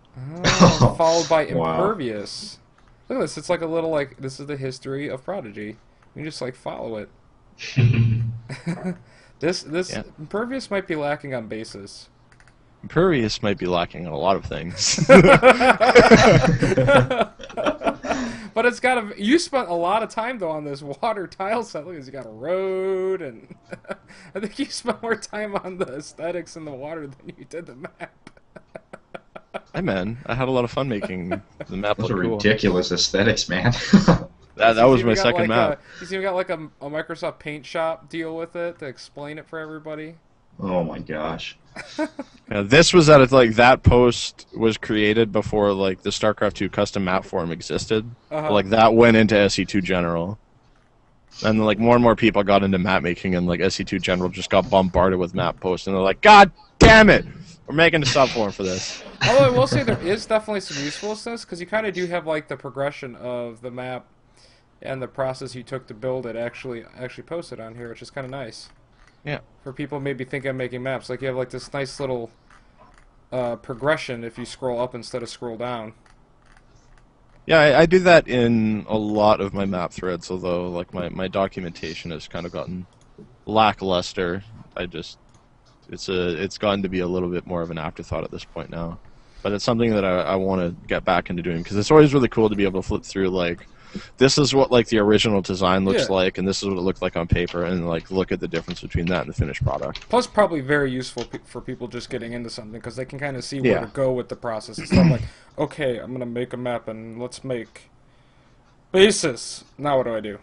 Oh, followed by Wow. Impervious. Look at this. It's like a little, like, this is the history of Prodigy. You can just, like, follow it. This Yeah. Impervious might be lacking on bases. Impervious might be lacking on a lot of things. But it's got a. You spent a lot of time though on this water tile set. Look, you got a road, and I think you spent more time on the aesthetics in the water than you did the map. Hey man, I had a lot of fun making the map Those look are cool. ridiculous aesthetics, man. That He's was even my got, second like, map. He's even got like a Microsoft Paint shop deal with it to explain it for everybody. Oh my gosh. Yeah, this was at like that post was created before like the StarCraft 2 custom map forum existed. Uh-huh. Like that went into SE2 General. And then, like more and more people got into map making, and like SE2 General just got bombarded with map posts, and they're like, "God damn it, we're making a subforum for this." Although I will say there is definitely some usefulness because you kind of do have like the progression of the map and the process you took to build it actually posted on here, which is kind of nice. Yeah. For people maybe thinking of making maps, like you have like this nice little progression if you scroll up instead of scroll down. Yeah, I do that in a lot of my map threads, although like my documentation has kind of gotten lackluster. It's gotten to be a little bit more of an afterthought at this point now. But it's something that I want to get back into doing, because it's always really cool to be able to flip through like, this is what like the original design looks Yeah. like, and this is what it looked like on paper, and like look at the difference between that and the finished product. Plus, probably very useful for people just getting into something because they can kind of see where Yeah. to go with the process. It's not like, okay, I'm gonna make a map and let's make basis. Now what do I do?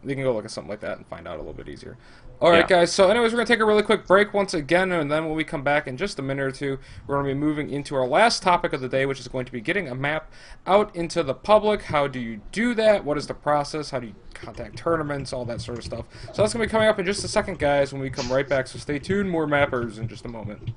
You can go look at something like that and find out a little bit easier. All right, Yeah. guys. So, anyways, we're gonna take a really quick break once again, and then when we come back in just a minute or two, we're gonna be moving into our last topic of the day, which is going to be getting a map out into the public. How do you do that? What is the process? How do you contact tournaments? All that sort of stuff. So that's gonna be coming up in just a second, guys. When we come right back. So stay tuned. More mappers in just a moment.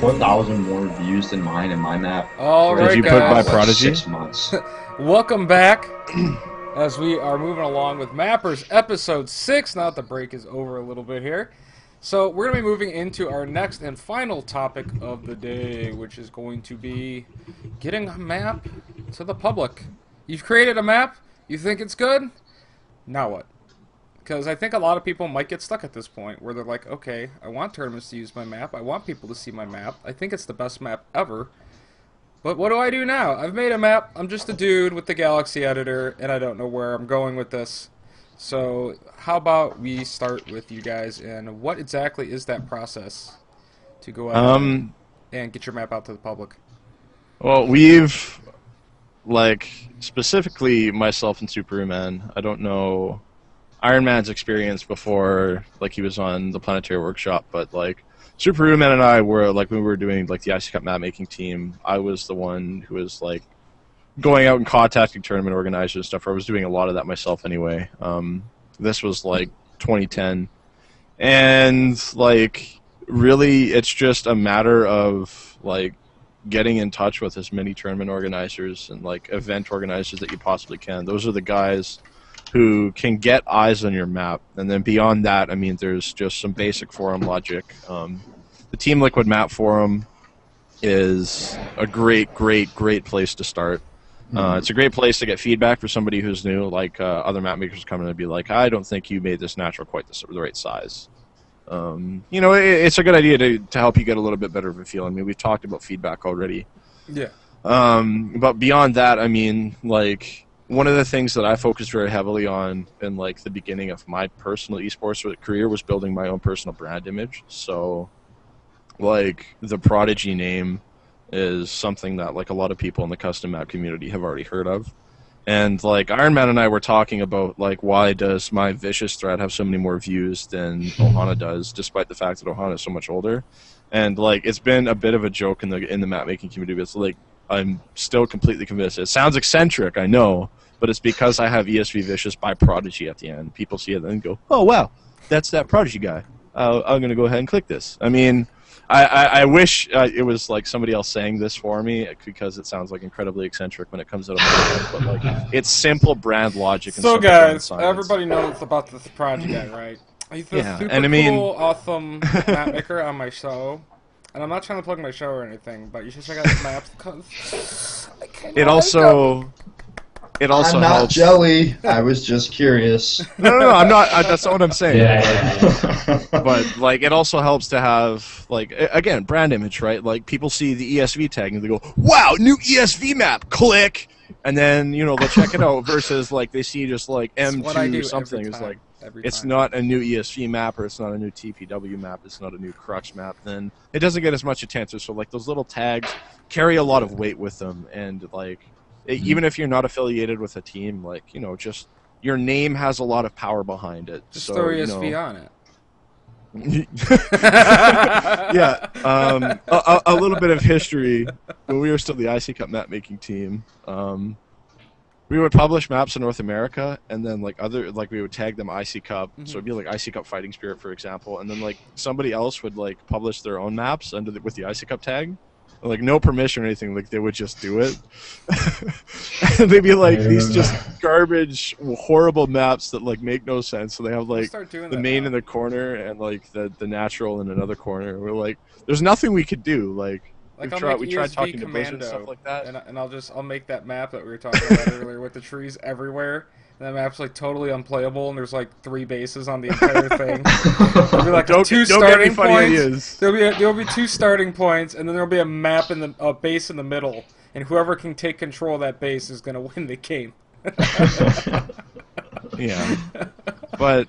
4,000 more views than mine in my map. All right, Did you guys. put by Like Prodigy? 6 months. Welcome back as we are moving along with Mappers episode 6. Now that the break is over a little bit here. So we're going to be moving into our next and final topic of the day, which is going to be getting a map to the public. You've created a map, you think it's good, now what? Because I think a lot of people might get stuck at this point where they're like, okay, I want tournaments to use my map, I want people to see my map, I think it's the best map ever. But what do I do now? I've made a map, I'm just a dude with the Galaxy editor, and I don't know where I'm going with this. So how about we start with you guys, and what exactly is that process to go out and get your map out to the public? Well, we've, like, specifically myself and Superman, I don't know Iron Man's experience before, like, he was on the Planetary Workshop, but, like, Superman and I were, like, when we were doing, like, the IC Cup map making team, I was the one who was, like, going out and contacting tournament organizers and stuff. I was doing a lot of that myself anyway. This was, like, 2010. And, like, really, it's just a matter of, like, getting in touch with as many tournament organizers and, like, event organizers that you possibly can. Those are the guys who can get eyes on your map. And then beyond that, I mean, there's just some basic forum logic. The Team Liquid Map Forum is a great place to start. It's a great place to get feedback for somebody who's new, like other map makers come in and be like, I don't think you made this natural quite the right size. You know, it's a good idea to help you get a little bit better of a feel. I mean, we've talked about feedback already. Yeah. But beyond that, I mean, like, one of the things that I focused very heavily on in, like, the beginning of my personal esports career was building my own personal brand image. So, like, the Prodigy name is something that, like, a lot of people in the custom map community have already heard of. And, like, Iron Man and I were talking about, like, why does my Vicious thread have so many more views than Ohana does, despite the fact that Ohana is so much older. And, like, it's been a bit of a joke in the map making community, but it's, like, I'm still completely convinced. It sounds eccentric, I know, but it's because I have ESV Vicious by Prodigy at the end. People see it and go, oh, wow, that's that Prodigy guy. I'm going to go ahead and click this. I mean, I wish it was, like, somebody else saying this for me, because it sounds, like, incredibly eccentric when it comes out of my mouth, but, like, it's simple brand logic. And So, simple brand guys, science. everybody knows about this Prodigy guy, right? He's the Yeah, super and I mean- cool, awesome map maker on my show. And I'm not trying to plug my show or anything, but you should check out his maps because I kinda It like also I'm not helps. jelly. I was just curious. No, I'm not. That's not what I'm saying. Yeah. But, like, it also helps to have, like, again, brand image, right? Like, people see the ESV tag and they go, wow, new ESV map, click! And then, you know, they'll check it out, versus, like, they see just, like, It's what I do M2 something. every It's time, like, every it's time. not a new ESV map, or it's not a new TPW map, it's not a new Crux map, then it doesn't get as much attention. So, like, those little tags carry a lot of weight with them, and, like, even if you're not affiliated with a team, like, you know, just your name has a lot of power behind it. Just so, throw you ESV know, on it. yeah, a little bit of history. When we were still the IC Cup map making team, we would publish maps in North America, and then, like, we would tag them IC Cup. So it'd be like IC Cup Fighting Spirit, for example, and then, like, somebody else would, like, publish their own maps with the IC Cup tag. Like, no permission or anything, like, they would just do it. And they'd be like, these just garbage, horrible maps that, like, make no sense. So they have, like, Start doing the that main now. in the corner and, like, the natural in another corner. We're like, there's nothing we could do. Like Like, we I'll tried make ESV talking to Blizzard and Commando, stuff like that. and I'll make that map that we were talking about earlier with the trees everywhere. And that map's, like, totally unplayable, and there's, like, 3 bases on the entire thing. There'll be, like, Don't two get any starting funny points. ideas. There'll be 2 starting points, and then there'll be a map in the base in the middle, and whoever can take control of that base is gonna win the game. Yeah, but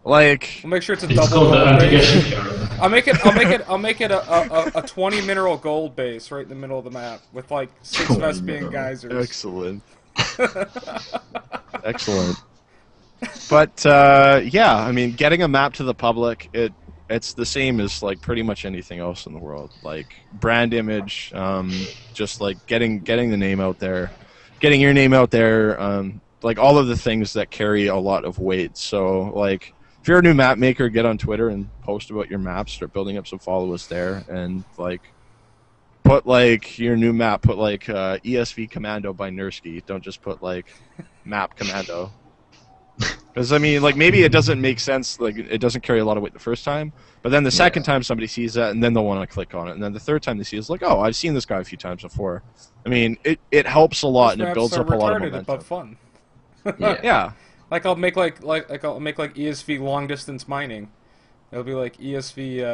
like, We'll make sure it's a It's double called the gold base. anti-gashing curve. I'll make it a 20 mineral gold base right in the middle of the map with, like, 6 20 Vespian mineral. geysers. excellent, excellent. But yeah, I mean, getting a map to the public, it's the same as, like, pretty much anything else in the world. Like, brand image, just, like, getting the name out there, getting your name out there, like, all of the things that carry a lot of weight. So, like, if you're a new map maker, get on Twitter and post about your maps. Start building up some followers there, and like put like your new map. Put like ESV Commando by Nursky. Don't just put like Map Commando. Because I mean, like maybe it doesn't make sense. Like it doesn't carry a lot of weight the first time, but then the second time somebody sees that, and then they'll want to click on it, and then the third time they see it, it's like, oh, I've seen this guy a few times before. I mean, it helps a lot, and it builds up a lot of momentum. But fun. Yeah. Like I'll make like ESV long distance mining. It'll be like ESV.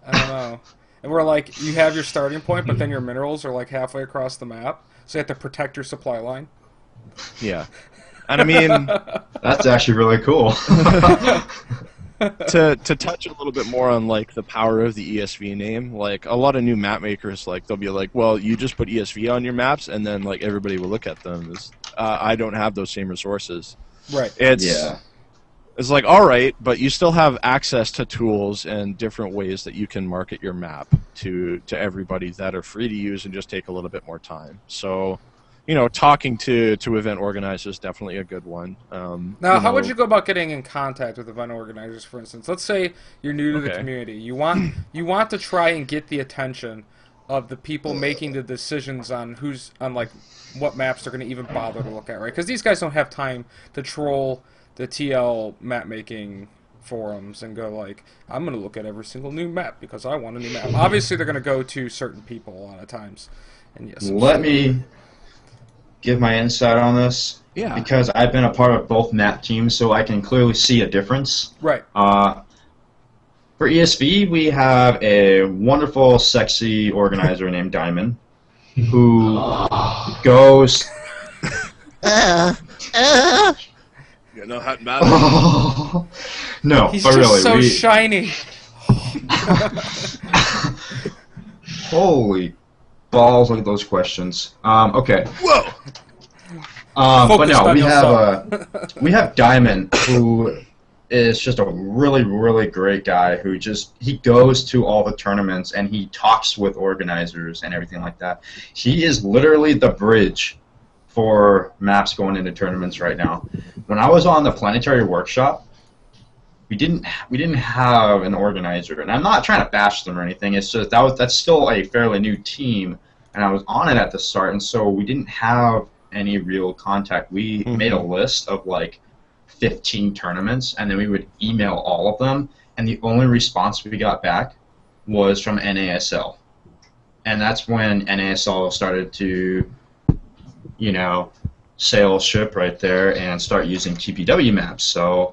I don't know. And where like you have your starting point, but then your minerals are like halfway across the map, so you have to protect your supply line. Yeah. And I mean, that's actually really cool. to touch a little bit more on like the power of the ESV name, like a lot of new map makers, like they'll be like, well, you just put ESV on your maps, and then like everybody will look at them. I don't have those same resources. Right. It's like, all right, but you still have access to tools and different ways that you can market your map to everybody that are free to use and just take a little bit more time. So, you know, talking to event organizers is definitely a good one. Now, how would you go about getting in contact with event organizers, for instance? Let's say you're new to the community. You want to try and get the attention of the people making the decisions on like what maps they're going to even bother to look at, right? Because these guys don't have time to troll the TL map making forums and go like, I'm going to look at every single new map because I want a new map. Obviously, they're going to go to certain people a lot of times. And yes, let me give my insight on this. Yeah. Because I've been a part of both map teams, so I can clearly see a difference. Right. For ESV, we have a wonderful, sexy organizer named Diamond, who goes. You know, hot and bad. No, he's but just really, so shiny. Holy balls! Look at those questions. Okay. Whoa. But no, we have Diamond, who is just a really, really great guy who he goes to all the tournaments and he talks with organizers and everything like that. He is literally the bridge for maps going into tournaments right now. When I was on the Planetary Workshop, we didn't have an organizer, and I'm not trying to bash them or anything. It's just that's still a fairly new team, and I was on it at the start, and so we didn't have any real contact. We made a list of like 15 tournaments, and then we would email all of them, and the only response we got back was from NASL. And that's when NASL started to, you know, sail ship right there and start using TPW maps. So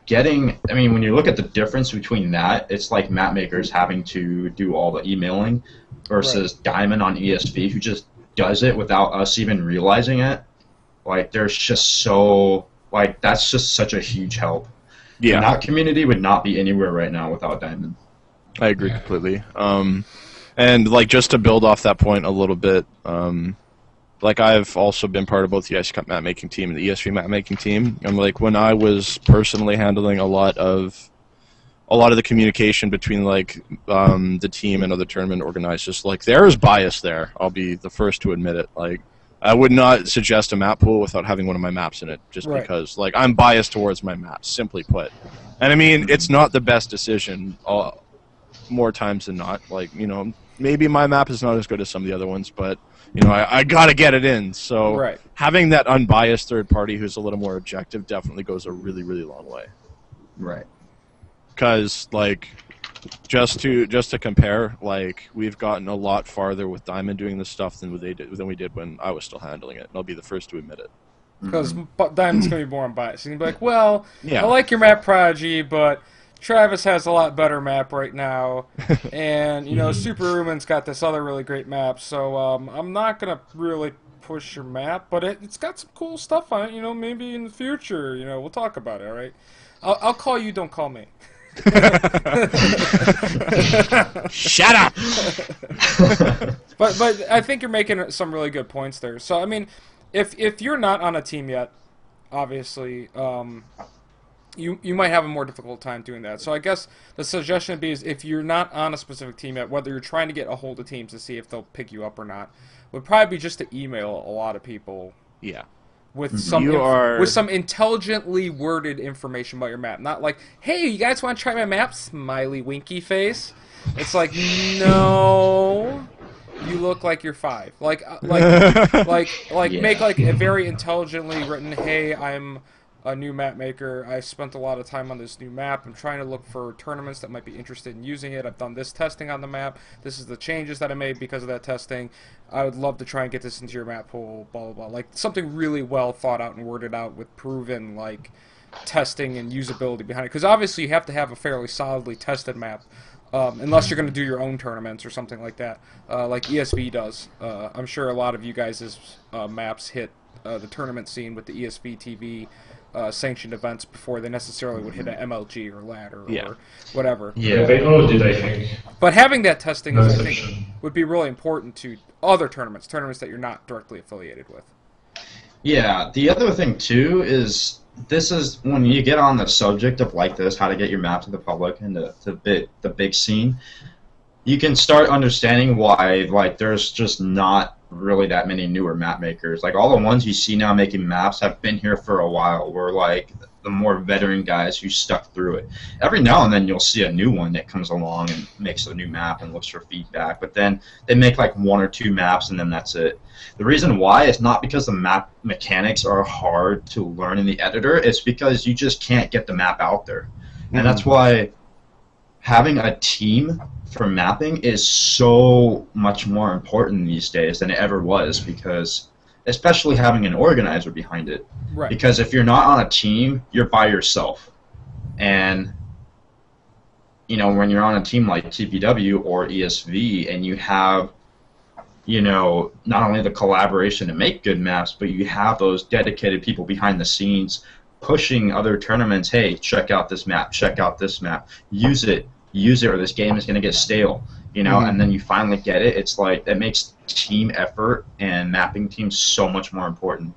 when you look at the difference between that, it's like map makers having to do all the emailing versus Diamond on ESV, who just does it without us even realizing it. Like, there's just that's just such a huge help. Yeah. And that community would not be anywhere right now without Diamond. I agree completely. And like just to build off that point a little bit, like I've also been part of both the Ice Cup map making team and the ESV map making team. And like when I was personally handling a lot of the communication between like the team and other tournament organizers, like there is bias there. I'll be the first to admit it. Like I would not suggest a map pool without having one of my maps in it, just because like I'm biased towards my maps, simply put. And I mean, it's not the best decision more times than not. Like, you know, maybe my map is not as good as some of the other ones, but you know, I gotta get it in. So having that unbiased third party who's a little more objective definitely goes a really, really long way. Right. Because like just to compare, like we've gotten a lot farther with Diamond doing this stuff than we did when I was still handling it. And I'll be the first to admit it. Because Diamond's gonna be more unbiased. He's gonna be like, well, I like your map Prodigy, but Travis has a lot better map right now, and you know Superhuman's got this other really great map. So I'm not gonna really push your map, but it's got some cool stuff on it. You know, maybe in the future, you know, we'll talk about it. All right, I'll call you. Don't call me. Shut up. But I think you're making some really good points there. So I mean, if you're not on a team yet, obviously. You might have a more difficult time doing that. So I guess the suggestion would be is if you're not on a specific team yet, whether you're trying to get a hold of teams to see if they'll pick you up or not, would probably be just to email a lot of people. Yeah. with some with some intelligently worded information about your map. Not like, hey, you guys want to try my map? Smiley winky face. It's like, no, you look like you're 5. Like Yeah. make like a very intelligently written, hey, I'm a new map maker. I spent a lot of time on this new map. I'm trying to look for tournaments that might be interested in using it. I've done this testing on the map. This is the changes that I made because of that testing. I would love to try and get this into your map pool, blah, blah, blah. Like, something really well thought out and worded out with proven, like, testing and usability behind it. Because obviously you have to have a fairly solidly tested map, unless you're going to do your own tournaments or something like that, like ESV does. I'm sure a lot of you guys' maps hit the tournament scene with the ESV TV sanctioned events before they necessarily would hit an MLG or ladder or whatever. Yeah, they all did, I think. But having that testing, No I exception. think, would be really important to other tournaments that you're not directly affiliated with. Yeah, the other thing too is this is when you get on the subject of like this, how to get your map to the public and the big scene, you can start understanding why like there's just not really that many newer map makers. Like all the ones you see now making maps have been here for a while. We're like the more veteran guys who stuck through it. Every now and then you'll see a new one that comes along and makes a new map and looks for feedback, but then they make like 1 or 2 maps and then that's it. The reason why is not because the map mechanics are hard to learn in the editor, it's because you just can't get the map out there. And that's why having a team for mapping is so much more important these days than it ever was, because especially having an organizer behind it. Right. Because if you're not on a team, you're by yourself. And you know, when you're on a team like TPW or ESV and you have, you know, not only the collaboration to make good maps, but you have those dedicated people behind the scenes pushing other tournaments, hey, check out this map, use it, or this game is going to get stale, you know, and then you finally get it. It's like, that makes team effort and mapping teams so much more important.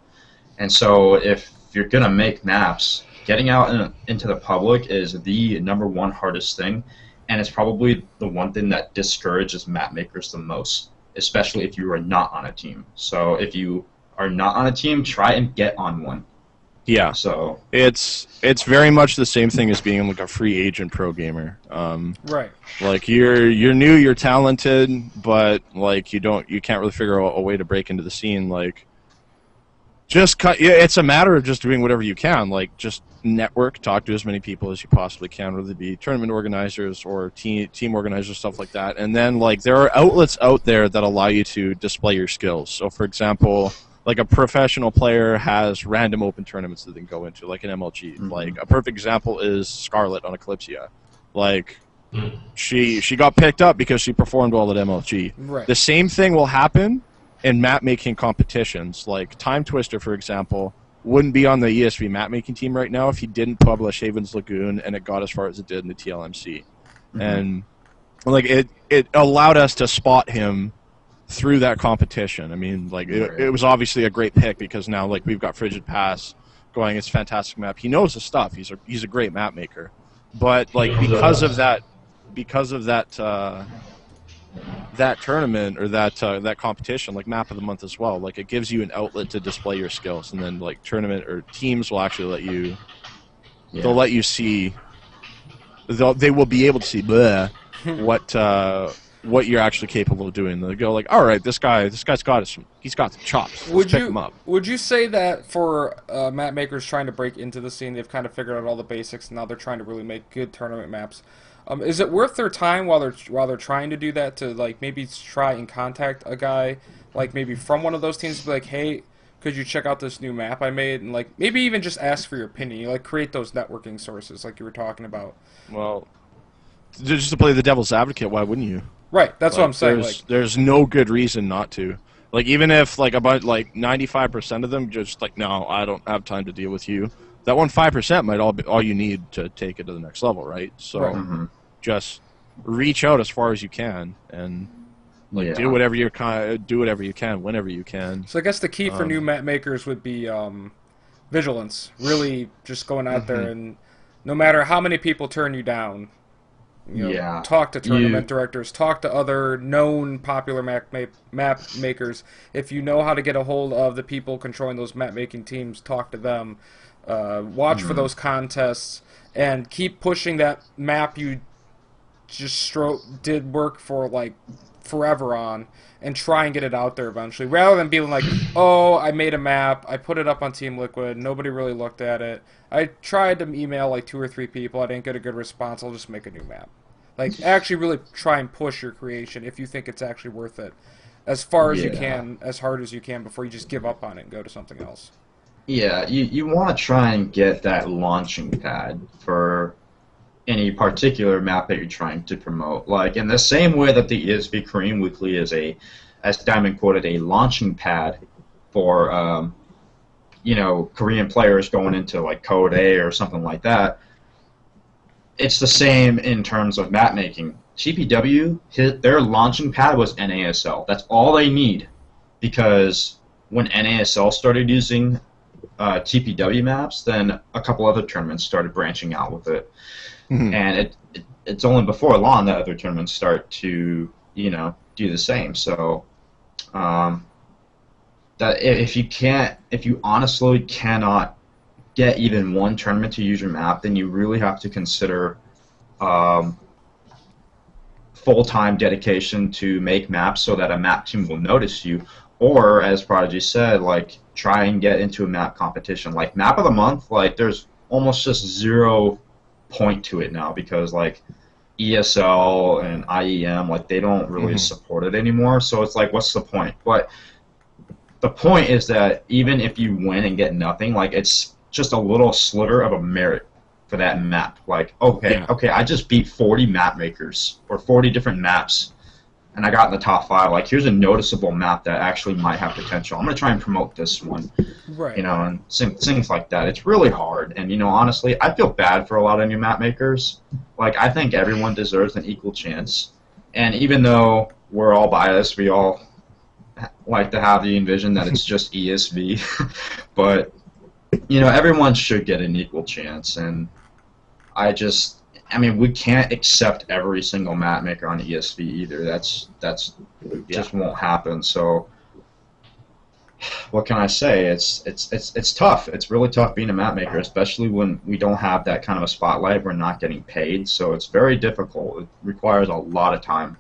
And so if you're going to make maps, getting out into the public is the #1 hardest thing, and it's probably the one thing that discourages map makers the most, especially if you are not on a team. So if you are not on a team, try and get on one. Yeah. So it's very much the same thing as being like a free agent pro gamer. Right. Like you're new, you're talented, but like you can't really figure out a way to break into the scene. Like it's a matter of just doing whatever you can. Like just network, talk to as many people as you possibly can, whether it be tournament organizers or team organizers, stuff like that. And then like there are outlets out there that allow you to display your skills. So for example, like a professional player has random open tournaments that they can go into, like an MLG. Like a perfect example is Scarlet on Eclipsia. Like she got picked up because she performed well at MLG. Right. The same thing will happen in map making competitions. Like Time Twister, for example, wouldn't be on the ESV map making team right now if he didn't publish Haven's Lagoon and it got as far as it did in the TLMC. And like it allowed us to spot him through that competition. I mean, like it was obviously a great pick because now like we've got Frigid Pass going. It's a fantastic map. He knows his stuff. He's a great map maker. But like because of that that tournament or that competition, like Map of the Month as well, like it gives you an outlet to display your skills, and then like tournament or teams will actually let you they'll let you see they will be able to see what you're actually capable of doing. They go like, all right, this guy's got he's got the chops. Let's pick him up. Would you say that for map makers trying to break into the scene, they've kind of figured out all the basics, and now they're trying to really make good tournament maps? Is it worth their time while they're trying to do that to like maybe try and contact a guy like maybe from one of those teams, to be like, hey, could you check out this new map I made, and like maybe even just ask for your opinion? You like create those networking sources like you were talking about. Well, just to play the devil's advocate, why wouldn't you? Right, that's what I'm saying. There's no good reason not to. Like even if like about like 95% of them just like, no, I don't have time to deal with you. That 5% might be all you need to take it to the next level, right? So just reach out as far as you can and like do whatever you can whenever you can. So I guess the key for new map makers would be vigilance. Really, just going out there and no matter how many people turn you down, Yeah. talk to tournament You directors, talk to other known popular map makers. If you know how to get a hold of the people controlling those map making teams, talk to them. Watch for mhm. those contests and keep pushing that map you just did work for like forever on, and try and get it out there eventually, rather than being like, oh, I made a map, I put it up on Team Liquid, nobody really looked at it, I tried to email like 2 or 3 people, I didn't get a good response, I'll just make a new map. Like, actually really try and push your creation if you think it's actually worth it, as far as you Yeah. can, as hard as you can, before you just give up on it and go to something else. Yeah, you want to try and get that launching pad for any particular map that you're trying to promote. Like in the same way that the ESV Korean Weekly is as Diamond quoted, a launching pad for Korean players going into like Code A or something like that. It's the same in terms of map making. TPW, their launching pad was NASL. That's all they need, because when NASL started using TPW maps, then a couple other tournaments started branching out with it, Mhm. and it's only before long that other tournaments start to do the same. So um, that if you honestly cannot get even one tournament to use your map, then you really have to consider um, full-time dedication to make maps so that a map team will notice you, or as Prodigy said, like try and get into a map competition. Like map of the month, like there's almost just zero point to it now, because like ESL and IEM, like they don't really Mhm. support it anymore. So it's like, what's the point? But the point is that even if you win and get nothing, like it's just a little sliver of a merit for that map. Like, okay, Yeah. okay, I just beat 40 map makers or 40 different maps, and I got in the top five. Like, here's a noticeable map that actually might have potential. I'm gonna try and promote this one, Right. and things like that. It's really hard, and honestly, I feel bad for a lot of new map makers. Like, I think everyone deserves an equal chance, and even though we're all biased, we all like to have the envision that it's just ESV, but everyone should get an equal chance. And I mean, we can't accept every single map maker on ESV either. That's Yeah. just won't happen. So what can I say? It's tough. It's really tough being a map maker, especially when we don't have that kind of a spotlight. We're not getting paid, so it's very difficult. It requires a lot of time.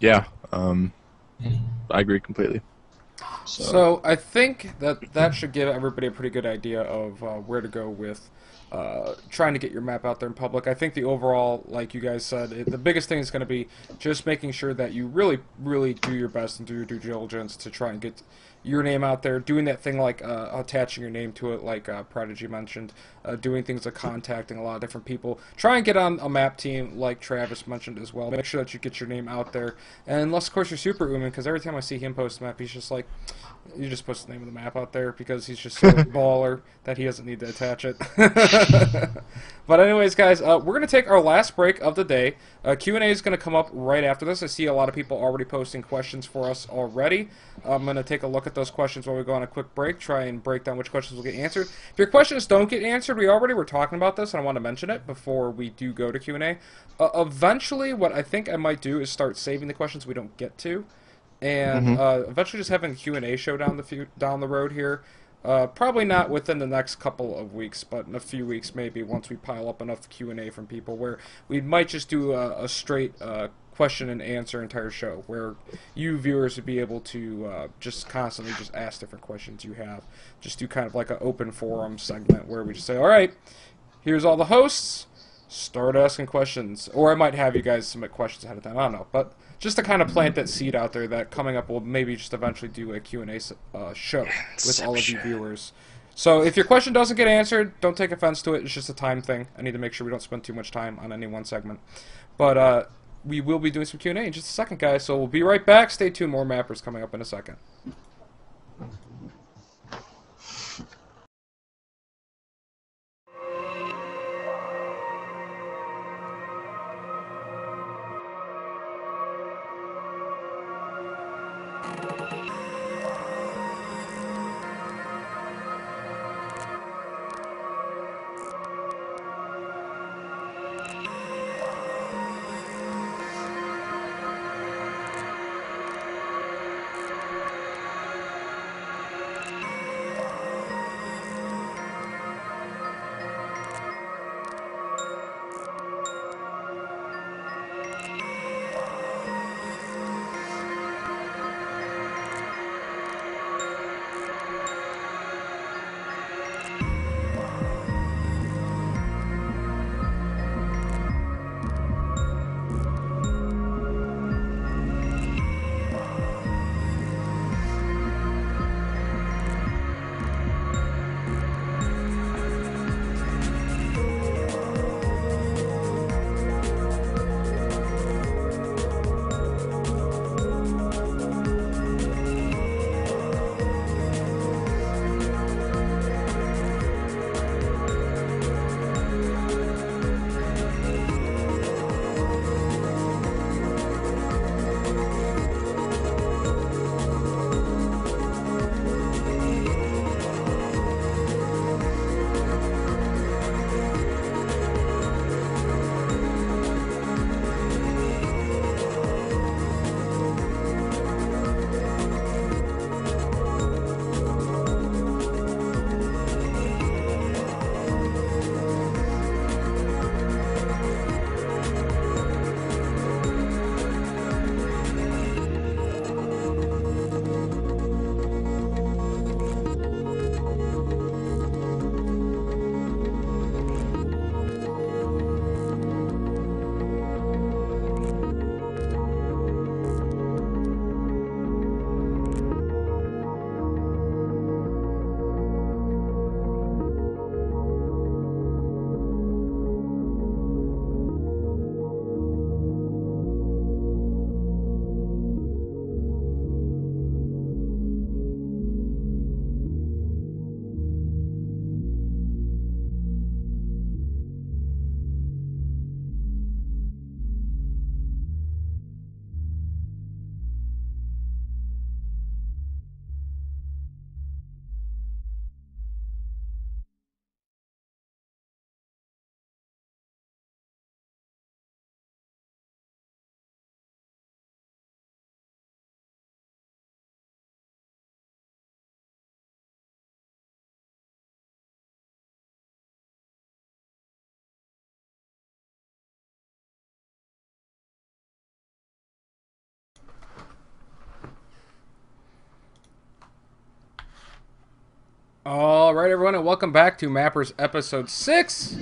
Yeah. I agree completely. So So I think that should give everybody a pretty good idea of where to go with trying to get your map out there in public. I think the overall, like you guys said, the biggest thing is going to be just making sure that you really, really do your best and do your due diligence to try and get your name out there. Doing that thing like attaching your name to it, like Prodigy mentioned, doing things like contacting a lot of different people. Try and get on a map team, like Travis mentioned as well. Make sure that you get your name out there. And unless, of course, you're Super Uman, because every time I see him post a map, he's just like, you just post the name of the map out there because he's just so baller that he doesn't need to attach it. But anyways, guys, we're going to take our last break of the day. Q&A is going to come up right after this. I see a lot of people already posting questions for us already. I'm going to take a look at those questions while we go on a quick break, try and break down which questions will get answered. If your questions don't get answered, we already were talking about this, and I want to mention it before we do go to Q&A. Eventually, what I think I might do is start saving the questions we don't get to, and Hmm. eventually just having a Q&A show down the road here. Probably not within the next couple of weeks, but in a few weeks maybe, once we pile up enough Q&A from people, where we might just do a straight question and answer entire show, where you viewers would be able to just constantly just ask different questions you have. Just do kind of like an open forum segment where we just say, all right, here's all the hosts, start asking questions. Or I might have you guys submit questions ahead of time, I don't know. But just to kind of plant that seed out there that coming up we'll maybe just eventually do a Q&A show with all of you viewers. So if your question doesn't get answered, don't take offense to it. It's just a time thing. I need to make sure we don't spend too much time on any one segment. But we will be doing some Q&A in just a second, guys. So we'll be right back. Stay tuned. More mappers coming up in a second. All right, everyone, and welcome back to Mappers Episode 6.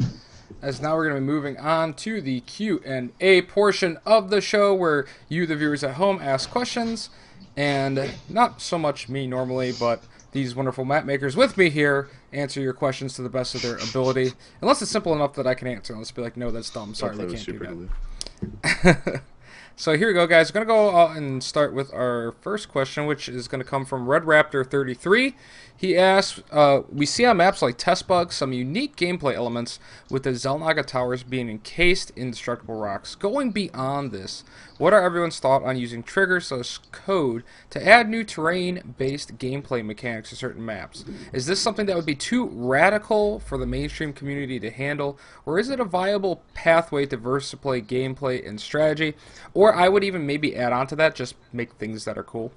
As now we're going to be moving on to the Q&A portion of the show where you, the viewers at home, ask questions. And not so much me normally, but these wonderful map makers with me here answer your questions to the best of their ability. Unless it's simple enough that I can answer. Let's be like, no, that's dumb. Sorry, we can't do that. So here we go, guys. We're going to go out and start with our first question, which is going to come from Red Raptor 33. He asks, we see on maps like Test Bug some unique gameplay elements with the Xel'Naga towers being encased in indestructible rocks. Going beyond this, what are everyone's thought on using triggers as code to add new terrain-based gameplay mechanics to certain maps? Is this something that would be too radical for the mainstream community to handle, or is it a viable pathway to diversify gameplay and strategy? Or I would even maybe add on to that, just make things that are cool.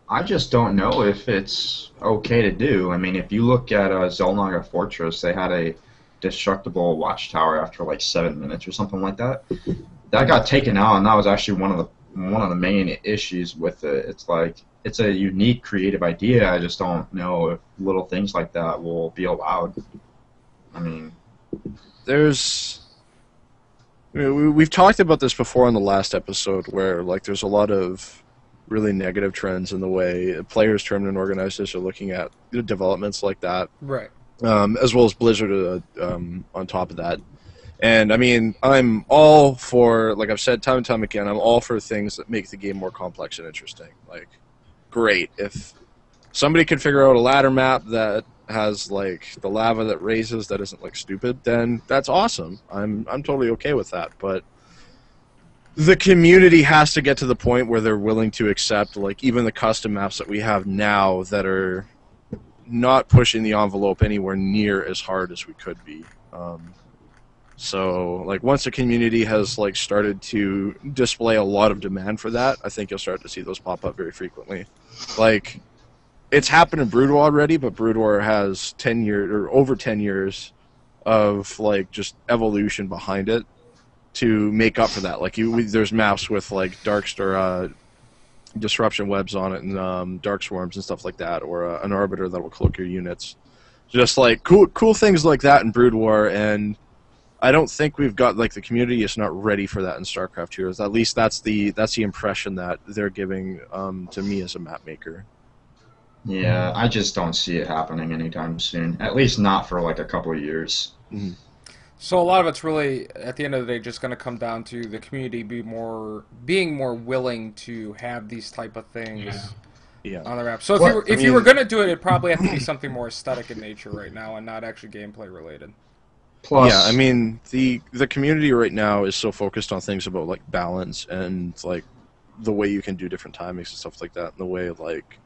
I just don't know if it's okay to do. I mean, if you look at Xel'Naga Fortress, they had a destructible watchtower after like 7 minutes or something like that. That got taken out, and that was actually one of the main issues with it. It's like it's a unique, creative idea. I just don't know if little things like that will be allowed. I mean, we've talked about this before on the last episode, where like there's a lot of really negative trends in the way players, tournament organizers are looking at developments like that, right? As well as Blizzard on top of that. And I mean, I'm all for, like I've said time and time again, I'm all for things that make the game more complex and interesting. Like, great, if somebody could figure out a ladder map that has like the lava that raises that isn't like stupid, then that's awesome. I'm totally okay with that. But the community has to get to the point where they're willing to accept like even the custom maps that we have now that are not pushing the envelope anywhere near as hard as we could be. So like once the community has like started to display a lot of demand for that, I think you'll start to see those pop up very frequently. Like it's happened in Brood War already, but Brood War has 10 years or over 10 years of like just evolution behind it to make up for that. Like there's maps with like disruption webs on it and dark swarms and stuff like that, or an arbiter that will cloak your units. Just like cool things like that in Brood War, and I don't think we've got like the community is not ready for that in StarCraft Heroes. At least that's the impression that they're giving to me as a map maker. Yeah, I just don't see it happening anytime soon. At least not for like a couple of years. Mm-hmm. So a lot of it's really, at the end of the day, just going to come down to the community being more willing to have these type of things on the map. So if you were going to do it, it'd probably have to be something more aesthetic in nature right now and not actually gameplay related. Plus, yeah, I mean the community right now is so focused on things about like balance and like the way you can do different timings and stuff like that, and the way like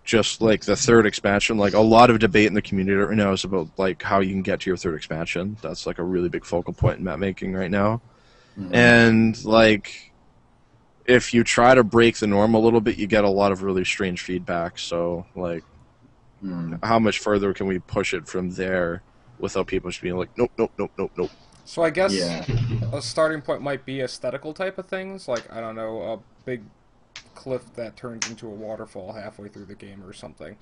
just like the third expansion, like a lot of debate in the community right now is about like how you can get to your third expansion. That's like a really big focal point in map making right now. Mm-hmm. And like if you try to break the norm a little bit, you get a lot of really strange feedback. So like how much further can we push it from there without people just being like nope. So I guess a starting point might be aesthetical type of things, like I don't know, a big cliff that turns into a waterfall halfway through the game or something.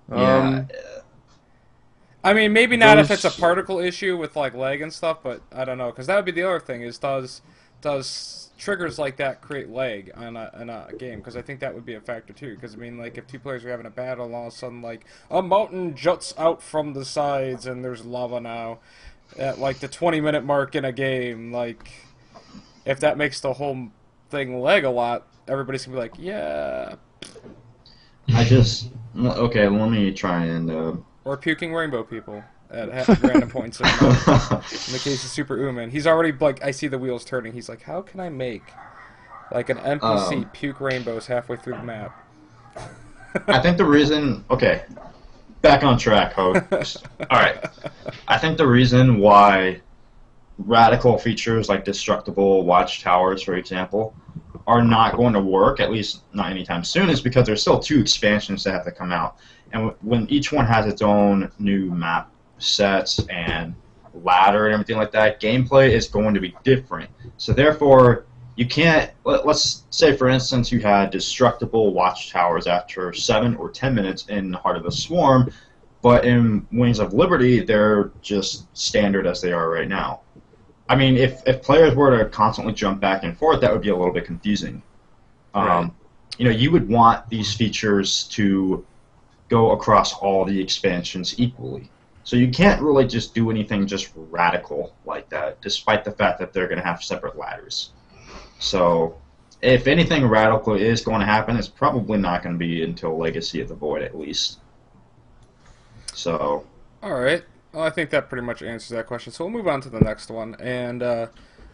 Yeah. I mean, maybe not if it's a particle issue with like lag and stuff, but I don't know, because that would be the other thing is does triggers like that create lag in a game? Because I think that would be a factor too. Because I mean, like if two players are having a battle, and all of a sudden like a mountain juts out from the sides and there's lava now at like the 20-minute mark in a game, like if that makes the whole thing lag a lot, everybody's gonna be like, yeah. Okay, let me try and or puking rainbow people at random points in the case of Super Uman. He's already like, I see the wheels turning. He's like, how can I make like an NPC puke rainbows halfway through the map? I think the reason, okay, back on track, host. Alright, I think the reason why radical features like destructible watchtowers, for example, are not going to work, at least not anytime soon, is because there's still 2 expansions that have to come out. And when each one has its own new map sets and ladder and everything like that, gameplay is going to be different. So therefore, you can't. Let's say, for instance, you had destructible watchtowers after 7 or 10 minutes in Heart of the Swarm, but in Wings of Liberty, they're just standard as they are right now. I mean, if players were to constantly jump back and forth, that would be a little bit confusing. Right. You would want these features to go across all the expansions equally. So you can't really just do anything just radical like that, despite the fact that they're going to have separate ladders. So if anything radical is going to happen, it's probably not going to be until Legacy of the Void, at least. So. All right. Well, I think that pretty much answers that question. So we'll move on to the next one. And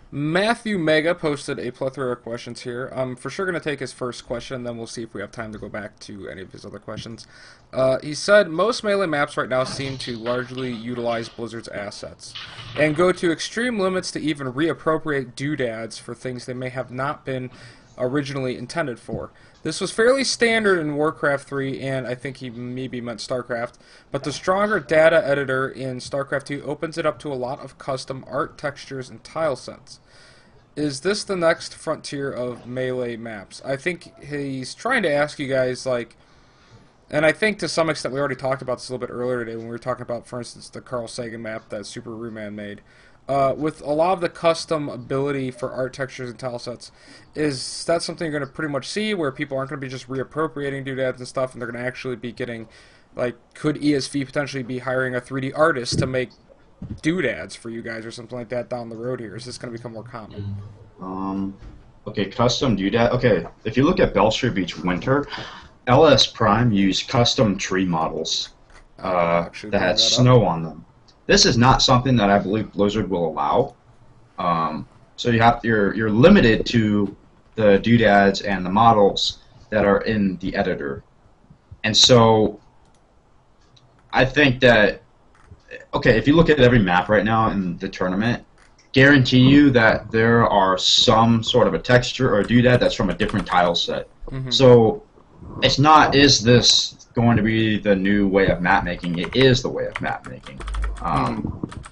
Matthew Mega posted a plethora of questions here. I'm for sure going to take his first question, then we'll see if we have time to go back to any of his other questions. He said, most Melee maps right now seem to largely utilize Blizzard's assets and go to extreme limits to even reappropriate doodads for things they may have not been originally intended for. This was fairly standard in Warcraft 3, and I think he maybe meant StarCraft, but the stronger data editor in StarCraft 2 opens it up to a lot of custom art, textures, and tile sets. Is this the next frontier of Melee maps? I think he's trying to ask you guys, like, and I think to some extent we already talked about this a little bit earlier today when we were talking about, for instance, the Carl Sagan map that Super Ruman made. With a lot of the custom ability for art textures and tile sets, is that something you're going to pretty much see where people aren't going to be just reappropriating doodads and stuff, and they're going to actually be getting, like, could ESV potentially be hiring a 3D artist to make doodads for you guys or something like that down the road here? Is this going to become more common? Okay, custom doodad. Okay, if you look at Belcher Beach Winter, LS Prime used custom tree models that had snow on them. This is not something that I believe Blizzard will allow. So you're limited to the doodads and the models that are in the editor. And so I think that, okay, if you look at every map right now in the tournament, guarantee you that there are some sort of a texture or a doodad that's from a different tile set. Mm-hmm. So it's not, is this going to be the new way of map making? It is the way of map making.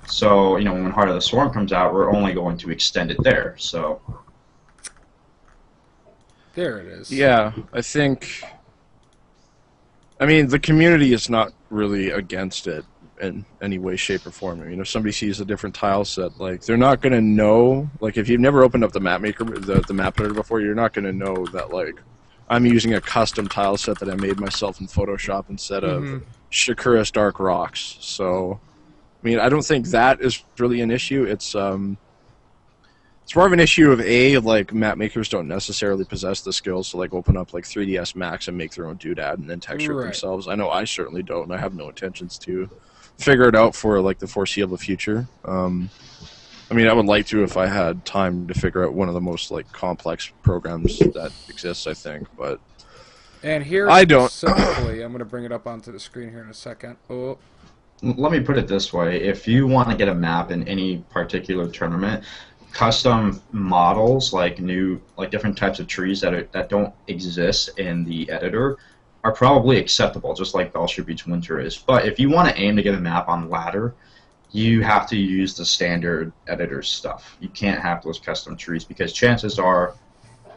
So, when Heart of the Swarm comes out, we're only going to extend it there. So there it is. Yeah, I mean, the community is not really against it in any way, shape, or form. I mean, if somebody sees a different tile set, like, they're not going to know, like, if you've never opened up the map maker, the map editor before, you're not going to know that, like, I'm using a custom tile set that I made myself in Photoshop instead of Shakura's Dark Rocks. So, I mean, I don't think that is really an issue. It's more of an issue of like, map makers don't necessarily possess the skills to, like, open up, like, 3ds Max and make their own doodad and then texture it themselves. I know I certainly don't, and I have no intentions to figure it out for, like, the foreseeable future. I mean, I would like to if I had time to figure out one of the most, like, complex programs that exists, I think, but and here, I don't. Specifically, I'm going to bring it up onto the screen here in a second. Oh. Let me put it this way. If you want to get a map in any particular tournament, custom models, like different types of trees that don't exist in the editor, are probably acceptable, just like Belcher Beach Winter is. But if you want to aim to get a map on ladder, you have to use the standard editor stuff. You can't have those custom trees because chances are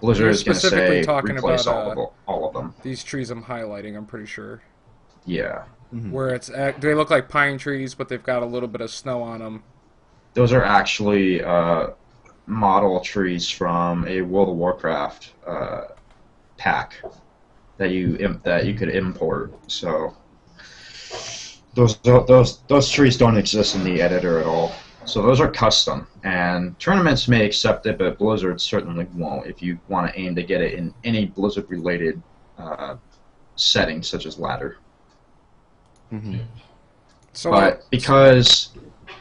Blizzard is going to say replace all of them. These trees I'm highlighting, I'm pretty sure. Yeah. Mm-hmm. Where they look like pine trees, but they've got a little bit of snow on them. Those are actually model trees from a World of Warcraft pack that you could import. So those trees don't exist in the editor at all. So those are custom, and tournaments may accept it, but Blizzard certainly won't if you want to aim to get it in any Blizzard-related setting, such as ladder. Mm-hmm. But because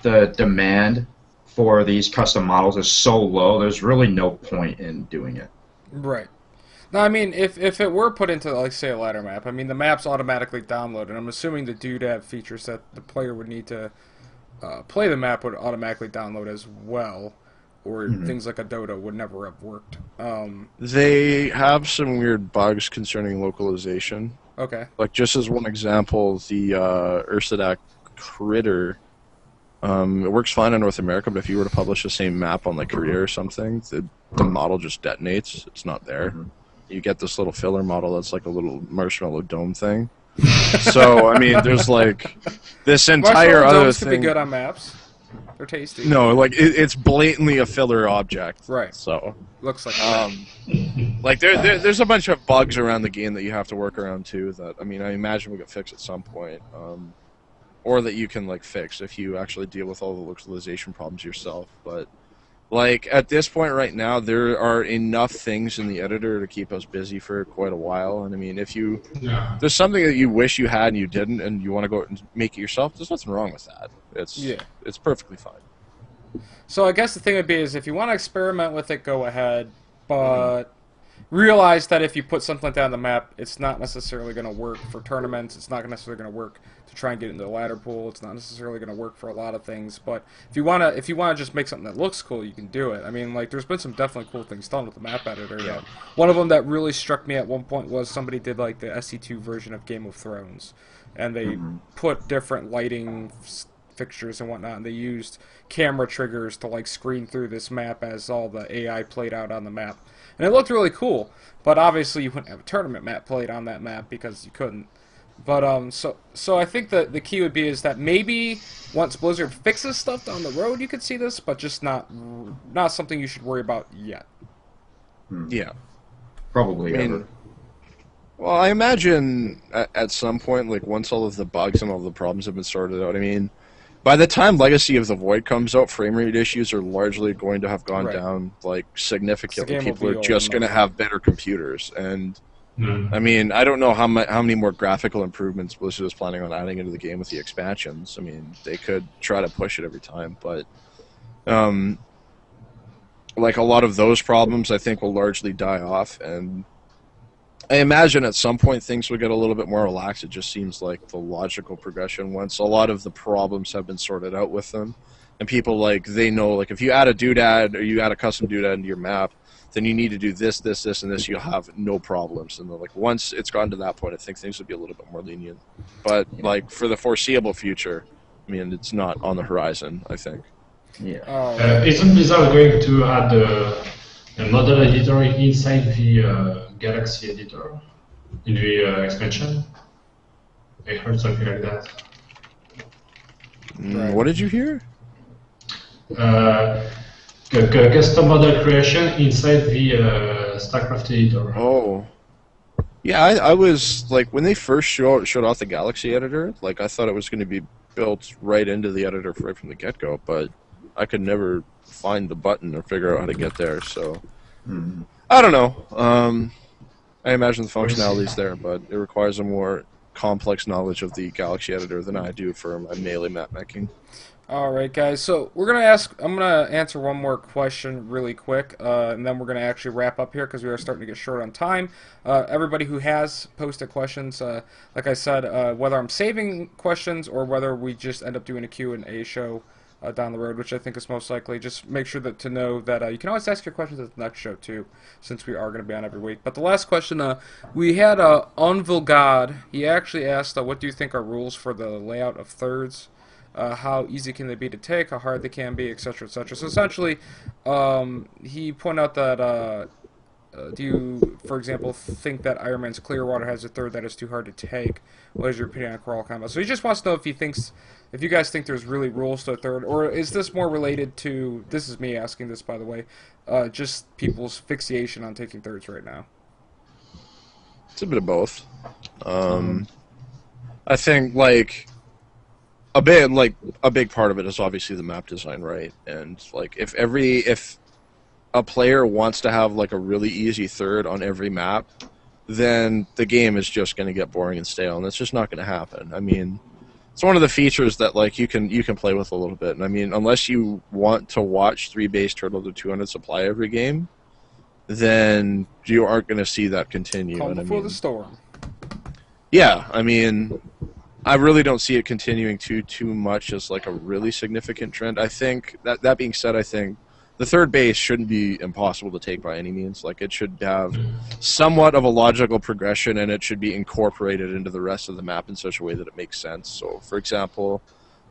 the demand for these custom models is so low, there's really no point in doing it. Right. Now, I mean, if it were put into, like, say, a ladder map, I mean, the map's automatically downloaded. I'm assuming the doodad features that the player would need to play the map would automatically download as well, or things like a Dota would never have worked. They have some weird bugs concerning localization. Okay. Like, just as one example, the Ursadak Critter It works fine in North America, but if you were to publish the same map on like Korea or something, the model just detonates. It's not there. You get this little filler model that's like a little marshmallow dome thing. So I mean, there's like this entire Marshmallow other domes could be thing. good on maps. They're tasty. No, like it's blatantly a filler object. Right. So Looks like like there's a bunch of bugs around the game that you have to work around too. That I mean, I imagine we get fixed at some point, or that you can like fix if you actually deal with all the localization problems yourself. But like at this point right now, there are enough things in the editor to keep us busy for quite a while. And I mean, if there's something that you wish you had and you didn't, and you want to go out and make it yourself, there's nothing wrong with that. It's perfectly fine. So I guess the thing would be is if you want to experiment with it, go ahead, but realize that if you put something like that on the map, it's not necessarily going to work for tournaments. It's not necessarily going to work to try and get into the ladder pool. It's not necessarily going to work for a lot of things. But if you want to just make something that looks cool, you can do it. I mean, like there's been some definitely cool things done with the map editor. Yeah. One of them that really struck me at one point was somebody did like the SC2 version of Game of Thrones, and they put different lighting fixtures and whatnot, and they used camera triggers to like screen through this map as all the AI played out on the map, and it looked really cool. But obviously you wouldn't have a tournament map played on that map because you couldn't. But so I think that the key would be is that maybe once Blizzard fixes stuff down the road, you could see this, but just not something you should worry about yet. Yeah, Probably ever. Well, I imagine at some point, like once all of the bugs and all the problems have been sorted out, I mean, by the time Legacy of the Void comes out, frame rate issues are largely going to have gone down like significantly. People are just going to have better computers, and I mean, I don't know how many more graphical improvements Blizzard is planning on adding into the game with the expansions. I mean, they could try to push it every time, but like a lot of those problems, I think will largely die off, and I imagine at some point things will get a little bit more relaxed. It just seems like the logical progression once a lot of the problems have been sorted out with them. And people, like, they know, like, if you add a doodad or you add a custom doodad into your map, then you need to do this, this, this, and this. You'll have no problems. And, like, once it's gotten to that point, I think things would be a little bit more lenient. But, like, for the foreseeable future, I mean, it's not on the horizon, I think. Yeah. Isn't Blizzard going to add a model editor inside the Galaxy editor in the expansion? I heard something like that. What did you hear? Custom model creation inside the StarCraft editor. Oh. Yeah, I was, like, when they first showed off the Galaxy editor, like, I thought it was going to be built right into the editor right from the get-go, but I could never find the button or figure out how to get there, so... I don't know. I imagine the functionality's there, but it requires a more complex knowledge of the Galaxy editor than I do for my melee map making. Alright guys, so I'm gonna answer one more question really quick, and then we're gonna actually wrap up here because we are starting to get short on time. Everybody who has posted questions, like I said, whether I'm saving questions or whether we just end up doing a Q&A show down the road, which I think is most likely, just make sure to know that you can always ask your questions at the next show too, since we are going to be on every week. But the last question, we had Unvilgod. He actually asked, what do you think are rules for the layout of thirds? How easy can they be to take, how hard they can be, etc., etc. So essentially, he pointed out that, do you, for example, think that Iron Man's Clearwater has a third that is too hard to take? What is your opinion on Crawl Combat? So he just wants to know if you guys think there's really rules to a third, or is this more related to, this is me asking this by the way, just people's fixation on taking thirds right now? It's a bit of both. I think, like, a big part of it is obviously the map design, right? And like if a player wants to have like a really easy third on every map, then the game is just going to get boring and stale, and it's just not going to happen. I mean, it's one of the features that like you can play with a little bit. And I mean, unless you want to watch 3 base turtle to 200 supply every game, then you aren't going to see that continue. Calm before the storm. Yeah, I mean, I really don't see it continuing too much as like a really significant trend. I think that being said, I think the third base shouldn't be impossible to take by any means. Like, it should have somewhat of a logical progression, and it should be incorporated into the rest of the map in such a way that it makes sense. So, for example,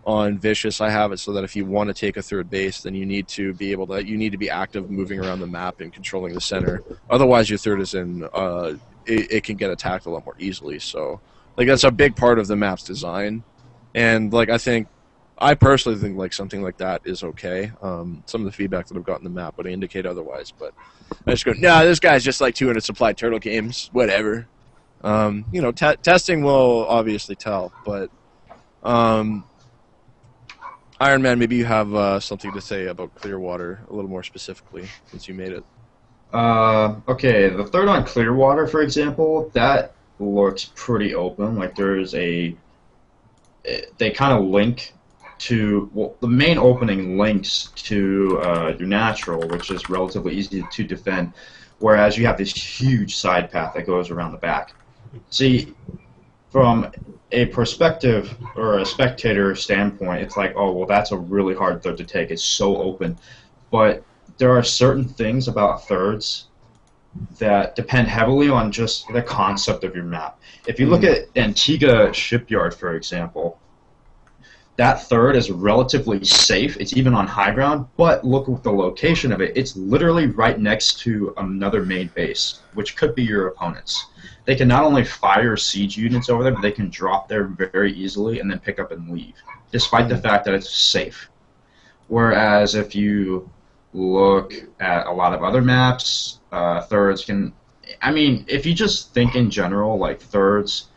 on Vicious, I have it so that if you want to take a third base, then you need to be active, moving around the map and controlling the center. Otherwise, your third is in. It can get attacked a lot more easily. So, like, that's a big part of the map's design, and like I personally think like something like that is okay. Some of the feedback that I've gotten in the map would indicate otherwise, but I just go, no, this guy's just like 200 supply turtle games, whatever. Testing will obviously tell, but Iron Man, maybe you have something to say about Clearwater a little more specifically since you made it. Okay, the third on Clearwater, for example, that looks pretty open. Like they kind of link to, well, the main opening links to your natural, which is relatively easy to defend, whereas you have this huge side path that goes around the back. See, from a perspective or a spectator standpoint, it's like, oh, well, that's a really hard third to take. It's so open. But there are certain things about thirds that depend heavily on just the concept of your map. If you look at Antigua Shipyard, for example, that third is relatively safe. It's even on high ground, but look at the location of it. It's literally right next to another main base, which could be your opponent's. They can not only fire siege units over there, but they can drop there very easily and then pick up and leave, despite the fact that it's safe. Whereas if you look at a lot of other maps, thirds can... I mean, if you just think in general, like, thirds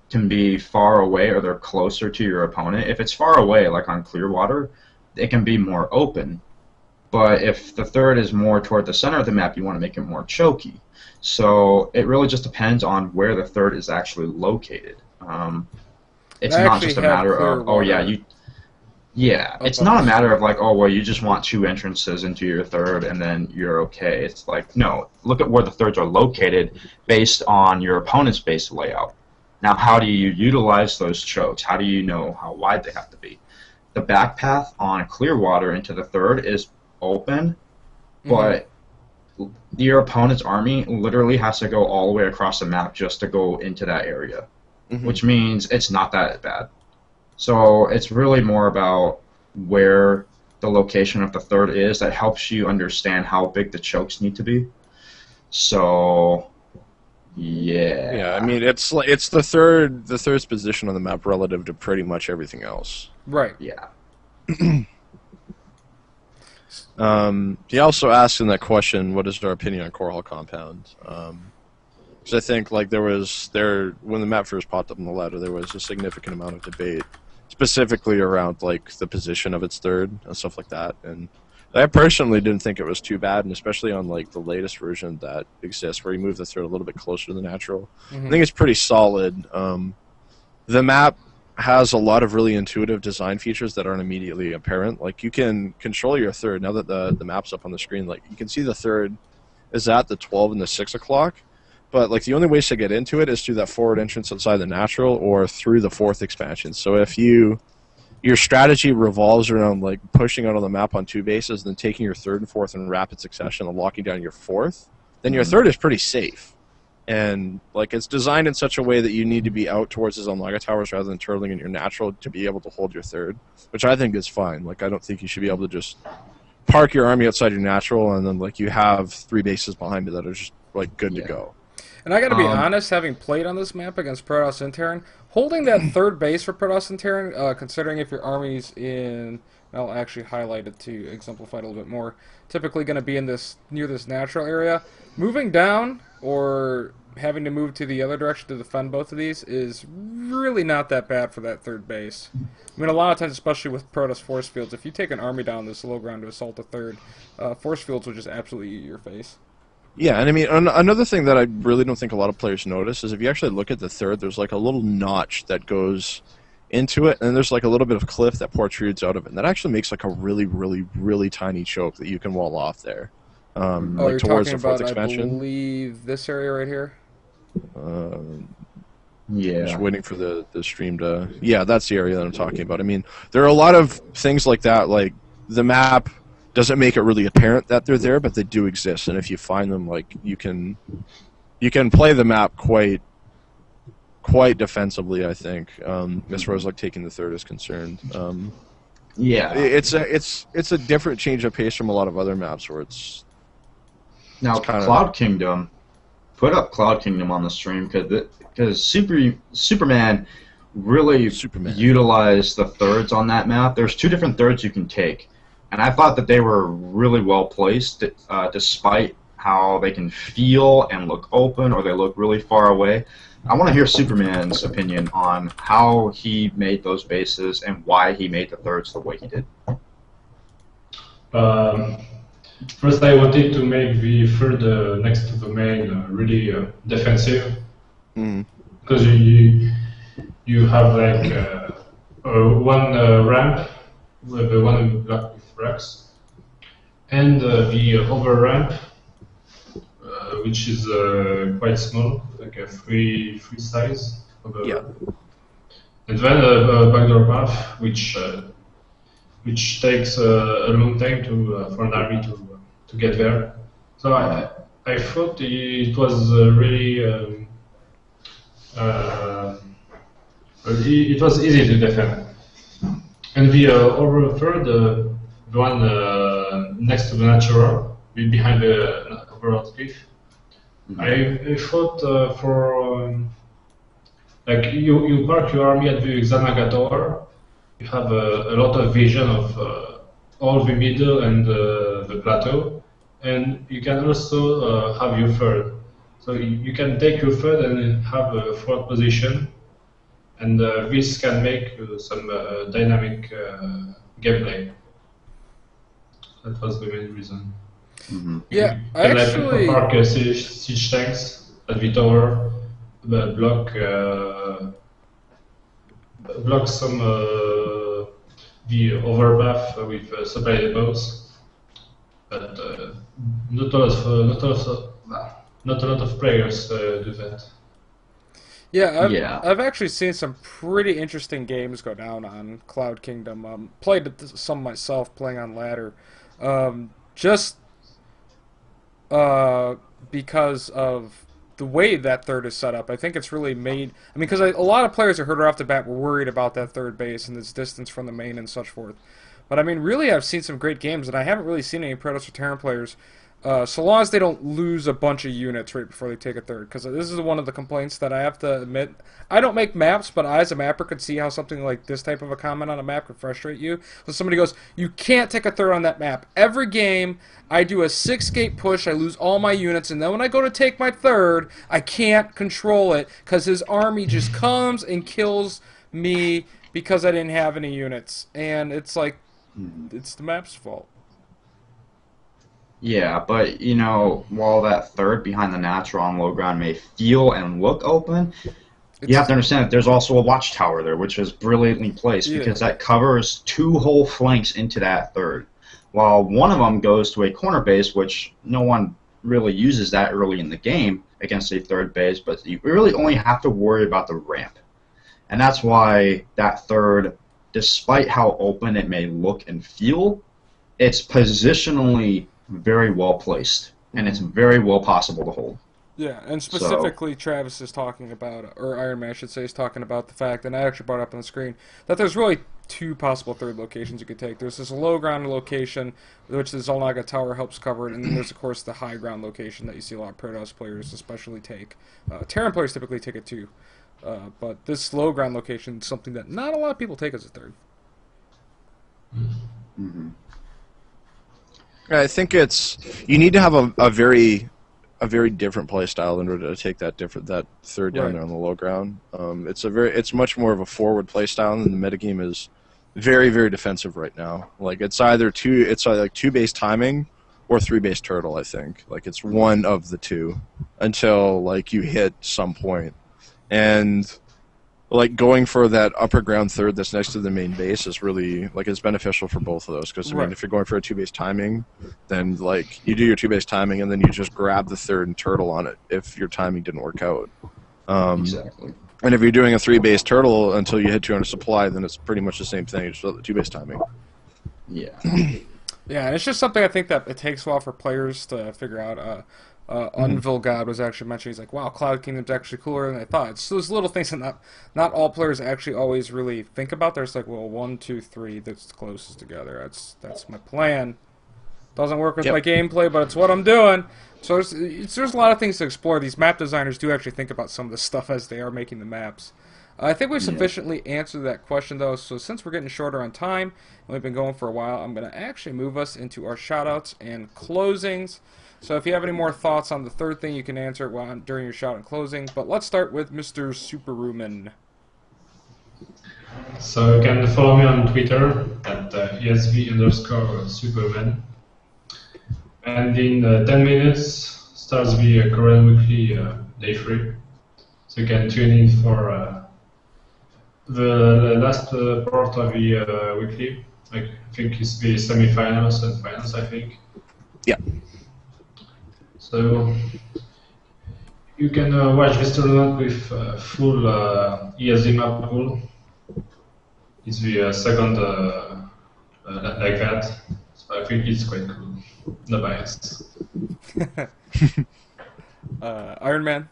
can be far away or they're closer to your opponent. If it's far away, like on Clearwater, it can be more open. But if the third is more toward the center of the map, you want to make it more choky. So it really just depends on where the third is actually located. It's not just a matter of, oh yeah, it's not a matter of like, oh well, you just want two entrances into your third and then you're okay. It's like, no, look at where the thirds are located based on your opponent's base layout. Now, how do you utilize those chokes? How do you know how wide they have to be? The back path on Clearwater into the third is open, but your opponent's army literally has to go all the way across the map just to go into that area, which means it's not that bad. So it's really more about where the location of the third is that helps you understand how big the chokes need to be. So, yeah. Yeah, I mean, it's the third's position on the map relative to pretty much everything else. Right. Yeah. He also asked in that question, what is our opinion on Core Hall Compound? Because I think like when the map first popped up on the ladder, there was a significant amount of debate, specifically around like the position of its third and stuff like that. And I personally didn't think it was too bad, and especially on like the latest version that exists, where you move the third a little bit closer to the natural. I think it's pretty solid. The map has a lot of really intuitive design features that aren't immediately apparent. Like, you can control your third, now that the map's up on the screen, like, you can see the third is at the 12 and the 6 o'clock, but, like, the only ways to get into it is through that forward entrance outside the natural or through the 4th expansion. So if your strategy revolves around, like, pushing out on the map on 2 bases, then taking your 3rd and 4th in rapid succession and locking down your 4th, then your 3rd is pretty safe. And like, it's designed in such a way that you need to be out towards the Zelnaga towers rather than turtling in your natural to be able to hold your third, which I think is fine. Like, I don't think you should be able to just park your army outside your natural and then like you have 3 bases behind it that are just like good to go. And I got to be honest, having played on this map against Protoss and Terran, holding that third base for Protoss and Terran, considering if your army's in, I'll actually highlight it to exemplify it a little bit more, typically going to be in this near this natural area, moving down or having to move to the other direction to defend both of these is really not that bad for that third base. I mean, a lot of times, especially with Protoss force fields, if you take an army down this low ground to assault the third, force fields will just absolutely eat your face. Yeah, and I mean, another thing that I really don't think a lot of players notice is if you actually look at the third, there's like a little notch that goes into it, and there's like a little bit of cliff that protrudes out of it, and that actually makes like a really, really, really tiny choke that you can wall off there. Like you're towards talking the 4th about, expansion. I believe, this area right here? Yeah. Just waiting for the stream to... Yeah, that's the area that I'm talking about. I mean, there are a lot of things like that, like the map doesn't make it really apparent that they're there, but they do exist, and if you find them, like, you can play the map quite defensively, I think, as far as like taking the third is concerned. Yeah. It's a different change of pace from a lot of other maps where it's Now, kinda- Cloud Kingdom, put up Cloud Kingdom on the stream because Superman really Superman. utilized the thirds on that map. There's two different thirds you can take, and I thought that they were really well placed, despite how they can feel and look open or they look really far away. I want to hear Superman's opinion on how he made those bases and why he made the thirds the way he did. First, I wanted to make the third next to the main really defensive, because you have like one ramp with one block with racks, and the other ramp, which is quite small, like a free size. Yeah. And then a backdoor path, which takes a long time for an army to get there. So I thought it was really it was easy to defend. And the over third, the one next to the natural, behind the overall cliff, I thought for like you park your army at the Xanaga Tower, you have a lot of vision of all the middle and the plateau, and you can also have your third. So you can take your third and have a fourth position, and this can make some dynamic gameplay. That was the main reason. Yeah, I And actually. park siege tanks at the tower, block some the overpath with supply depots, but not a lot of players do that. Yeah, I've actually seen some pretty interesting games go down on Cloud Kingdom. Played some myself, playing on ladder, just because of the way that third is set up. I think it's really made. I mean, because a lot of players I heard right off the bat were worried about that third base and its distance from the main and such forth. But I mean, really, I've seen some great games, and I haven't really seen any Protoss or Terran players. So long as they don't lose a bunch of units right before they take a third, because this is one of the complaints that I have to admit. I don't make maps, but I, as a mapper, could see how something like this type of a comment on a map could frustrate you. So somebody goes, "You can't take a third on that map." Every game, I do a 6-gate push, I lose all my units, and then when I go to take my third, I can't control it because his army just comes and kills me because I didn't have any units, and it's like, it's the map's fault. Yeah, but you know, while that third behind the natural on low ground may feel and look open, you have to understand that there's also a watchtower there, which is brilliantly placed because that covers 2 whole flanks into that third. While one of them goes to a corner base, which no one really uses that early in the game against a third base, but you really only have to worry about the ramp. And that's why that third, despite how open it may look and feel, it's positionally very well placed, and it's very well possible to hold. Yeah, and specifically Travis is talking about, or Iron Man I should say, is talking about the fact, and I actually brought it up on the screen, that there's really 2 possible third locations you could take. There's this low ground location, which the Xel'Naga Tower helps cover it, and then there's, of course, the high ground location that you see a lot of Protoss players especially take. Terran players typically take it too, but this low ground location is something that not a lot of people take as a third. I think you need to have a very different play style in order to take that third down there on the low ground. It's much more of a forward play style, and the metagame is very, very defensive right now. Like it's either 2 base timing or 3 base turtle. I think like it's one of the two until like you hit some point, and like going for that upper ground third that's next to the main base is really like it's beneficial for both of those because I mean if you're going for a 2 base timing, then like you do your 2 base timing and then you just grab the third and turtle on it if your timing didn't work out. Exactly. And if you're doing a 3 base turtle until you hit 200 supply, then it's pretty much the same thing. It's just the 2 base timing. Yeah. Yeah, and it's just something I think that it takes a while for players to figure out. Unville God was actually mentioning. He's like, "Wow, Cloud Kingdom's actually cooler than I thought." It's those little things that not all players actually always really think about. There's like, well, 1, 2, 3, that's the closest together. That's my plan. Doesn't work with my gameplay, but it's what I'm doing. So there's a lot of things to explore. These map designers do actually think about some of this stuff as they are making the maps. I think we've sufficiently answered that question, though. So since we're getting shorter on time, and we've been going for a while, I'm going to actually move us into our shoutouts and closings. So if you have any more thoughts on the third thing, you can answer it during your shout and closing. But let's start with Mr. Superruman. So you can follow me on Twitter at ESV_Superman. And in 10 minutes starts the Korean Weekly Day 3. So you can tune in for the last part of the weekly. I think it's the semi-finals and finals, I think. Yeah. So you can watch this tournament with full ESV map pool. It's the second like that. So I think it's quite cool. No bias. Iron Man.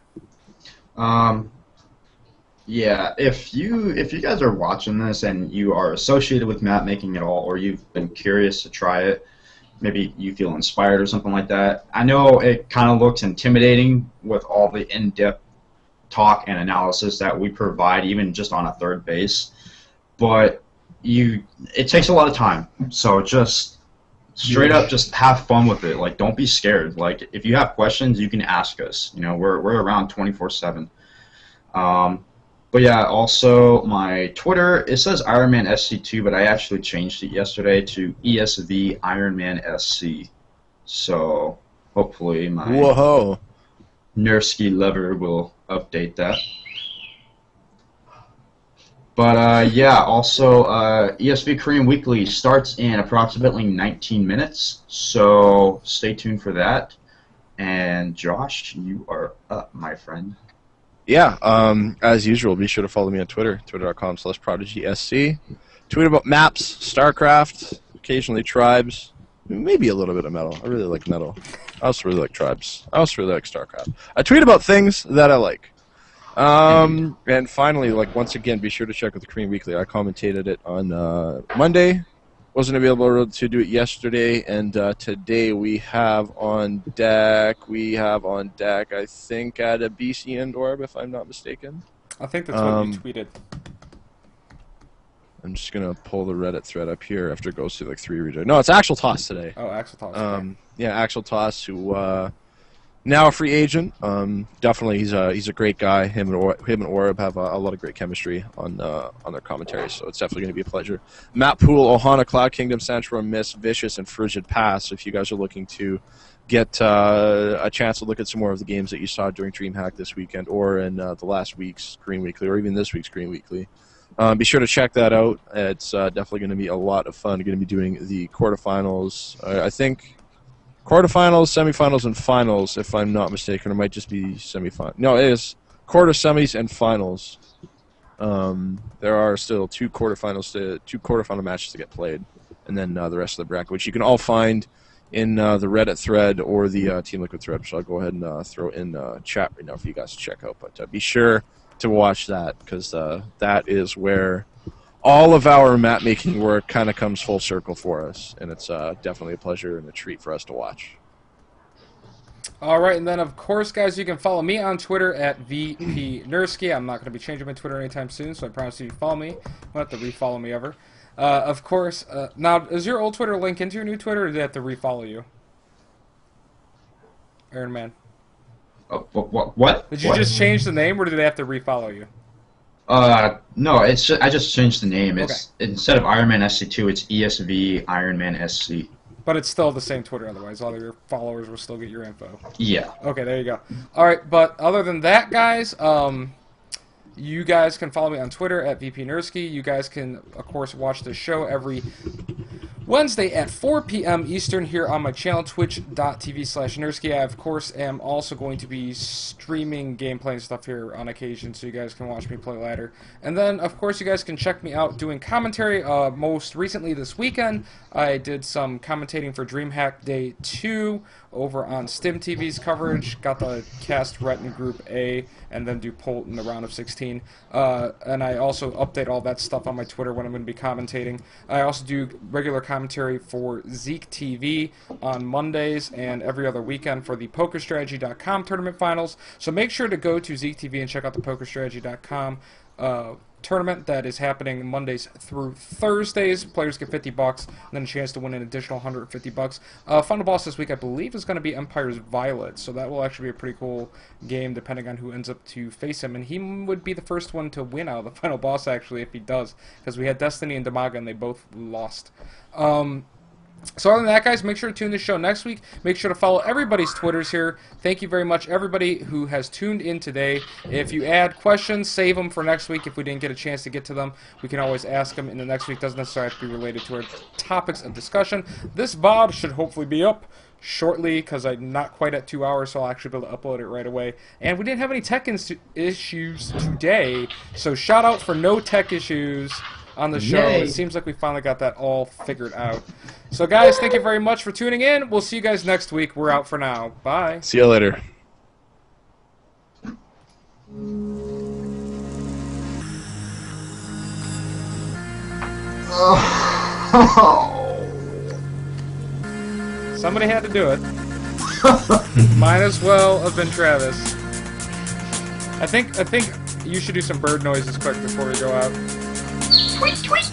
Yeah, if you guys are watching this and you are associated with map making at all, or you've been curious to try it, maybe you feel inspired or something like that. I know it kind of looks intimidating with all the in-depth talk and analysis that we provide, even just on a third base, but it takes a lot of time. So just straight up, just have fun with it. Like, don't be scared. Like, if you have questions, you can ask us. You know, we're around 24/7. But yeah, also my Twitter, it says Ironman SC2, but I actually changed it yesterday to ESV Ironman SC. So hopefully my Nursky lover will update that. But yeah, also ESV Korean Weekly starts in approximately 19 minutes, so stay tuned for that. And Josh, you are up, my friend. Yeah, as usual, be sure to follow me on Twitter, twitter.com/ProdigySC. Tweet about maps, StarCraft, occasionally Tribes, maybe a little bit of Metal. I really like Metal. I also really like Tribes. I also really like StarCraft. I tweet about things that I like. And finally, like, once again, be sure to check out the Korean Weekly. I commentated it on Monday. Wasn't available to do it yesterday, and today we have on deck, I think, at a BC and Orb, if I'm not mistaken. I think that's what you tweeted. I'm just going to pull the Reddit thread up here after it goes through like 3 readers. No, it's Axel Toss today. Oh, Axel Toss. Okay. Yeah, Axel Toss, who now a free agent. Definitely, he's a great guy. Him and Orb have a lot of great chemistry on their commentary, so it's definitely going to be a pleasure. Map Pool, Ohana, Cloud Kingdom, Central Mist, Vicious, and Frigid Pass. If you guys are looking to get a chance to look at some more of the games that you saw during DreamHack this weekend, or in the last week's Green Weekly, or even this week's Green Weekly, be sure to check that out. It's definitely going to be a lot of fun. Going to be doing the quarterfinals. I think. Quarterfinals, semifinals, and finals, if I'm not mistaken. It might just be semifinals. No, it is quarter, semis, and finals. There are still two quarterfinal matches to get played, and then the rest of the bracket, which you can all find in the Reddit thread or the Team Liquid thread, which I'll go ahead and throw in chat right now for you guys to check out. But be sure to watch that, because that is where all of our map-making work kind of comes full circle for us, and it's definitely a pleasure and a treat for us to watch. All right, and then, of course, guys, you can follow me on Twitter at VPNursky. I'm not going to be changing my Twitter anytime soon, so I promise you follow me. You won't have to refollow me ever. Of course, now, is your old Twitter link into your new Twitter, or do they have to refollow you? Iron Man. What? Did you just change the name, or do they have to refollow you? No, I just changed the name. It's okay. Instead of Ironman SC2, it's ESV Ironman SC. But it's still the same Twitter otherwise. All of your followers will still get your info. Yeah. Okay, there you go. All right, but other than that, guys, you guys can follow me on Twitter at VPNursky. You guys can, of course, watch the show every Wednesday at 4 p.m. Eastern here on my channel, twitch.tv/Nerdsky. I, of course, am also going to be streaming gameplay and stuff here on occasion, so you guys can watch me play ladder. And then, of course, you guys can check me out doing commentary. Most recently this weekend, I did some commentating for DreamHack Day 2 over on StimTV's coverage. Got the cast Rhett in Group A, and then do Polt in the round of 16. And I also update all that stuff on my Twitter when I'm going to be commentating. I also do regular commentary for Zeke TV on Mondays and every other weekend for the PokerStrategy.com tournament finals. So make sure to go to Zeke TV and check out the PokerStrategy.com tournament that is happening Mondays through Thursdays. Players get $50 and then a chance to win an additional $150. Final boss this week, I believe, is going to be Empire's Violet, so that will actually be a pretty cool game depending on who ends up to face him. And he would be the first one to win out of the final boss, actually, if he does, because we had Destiny and Damaga and they both lost. So other than that, guys, make sure to tune this show next week. Make sure to follow everybody's Twitters here. Thank you very much, everybody who has tuned in today. If you add questions, save them for next week. If we didn't get a chance to get to them, we can always ask them in the next week. Doesn't necessarily have to be related to our topics of discussion. This VOD should hopefully be up shortly because I'm not quite at 2 hours, so I'll actually be able to upload it right away. And we didn't have any tech issues today, so shout out for no tech issues on the show. Yay. It seems like we finally got that all figured out. So guys, thank you very much for tuning in. We'll see you guys next week. We're out for now. Bye. See you later. Somebody had to do it. Might as well have been Travis. I think you should do some bird noises quick before we go out. Tweet, tweet.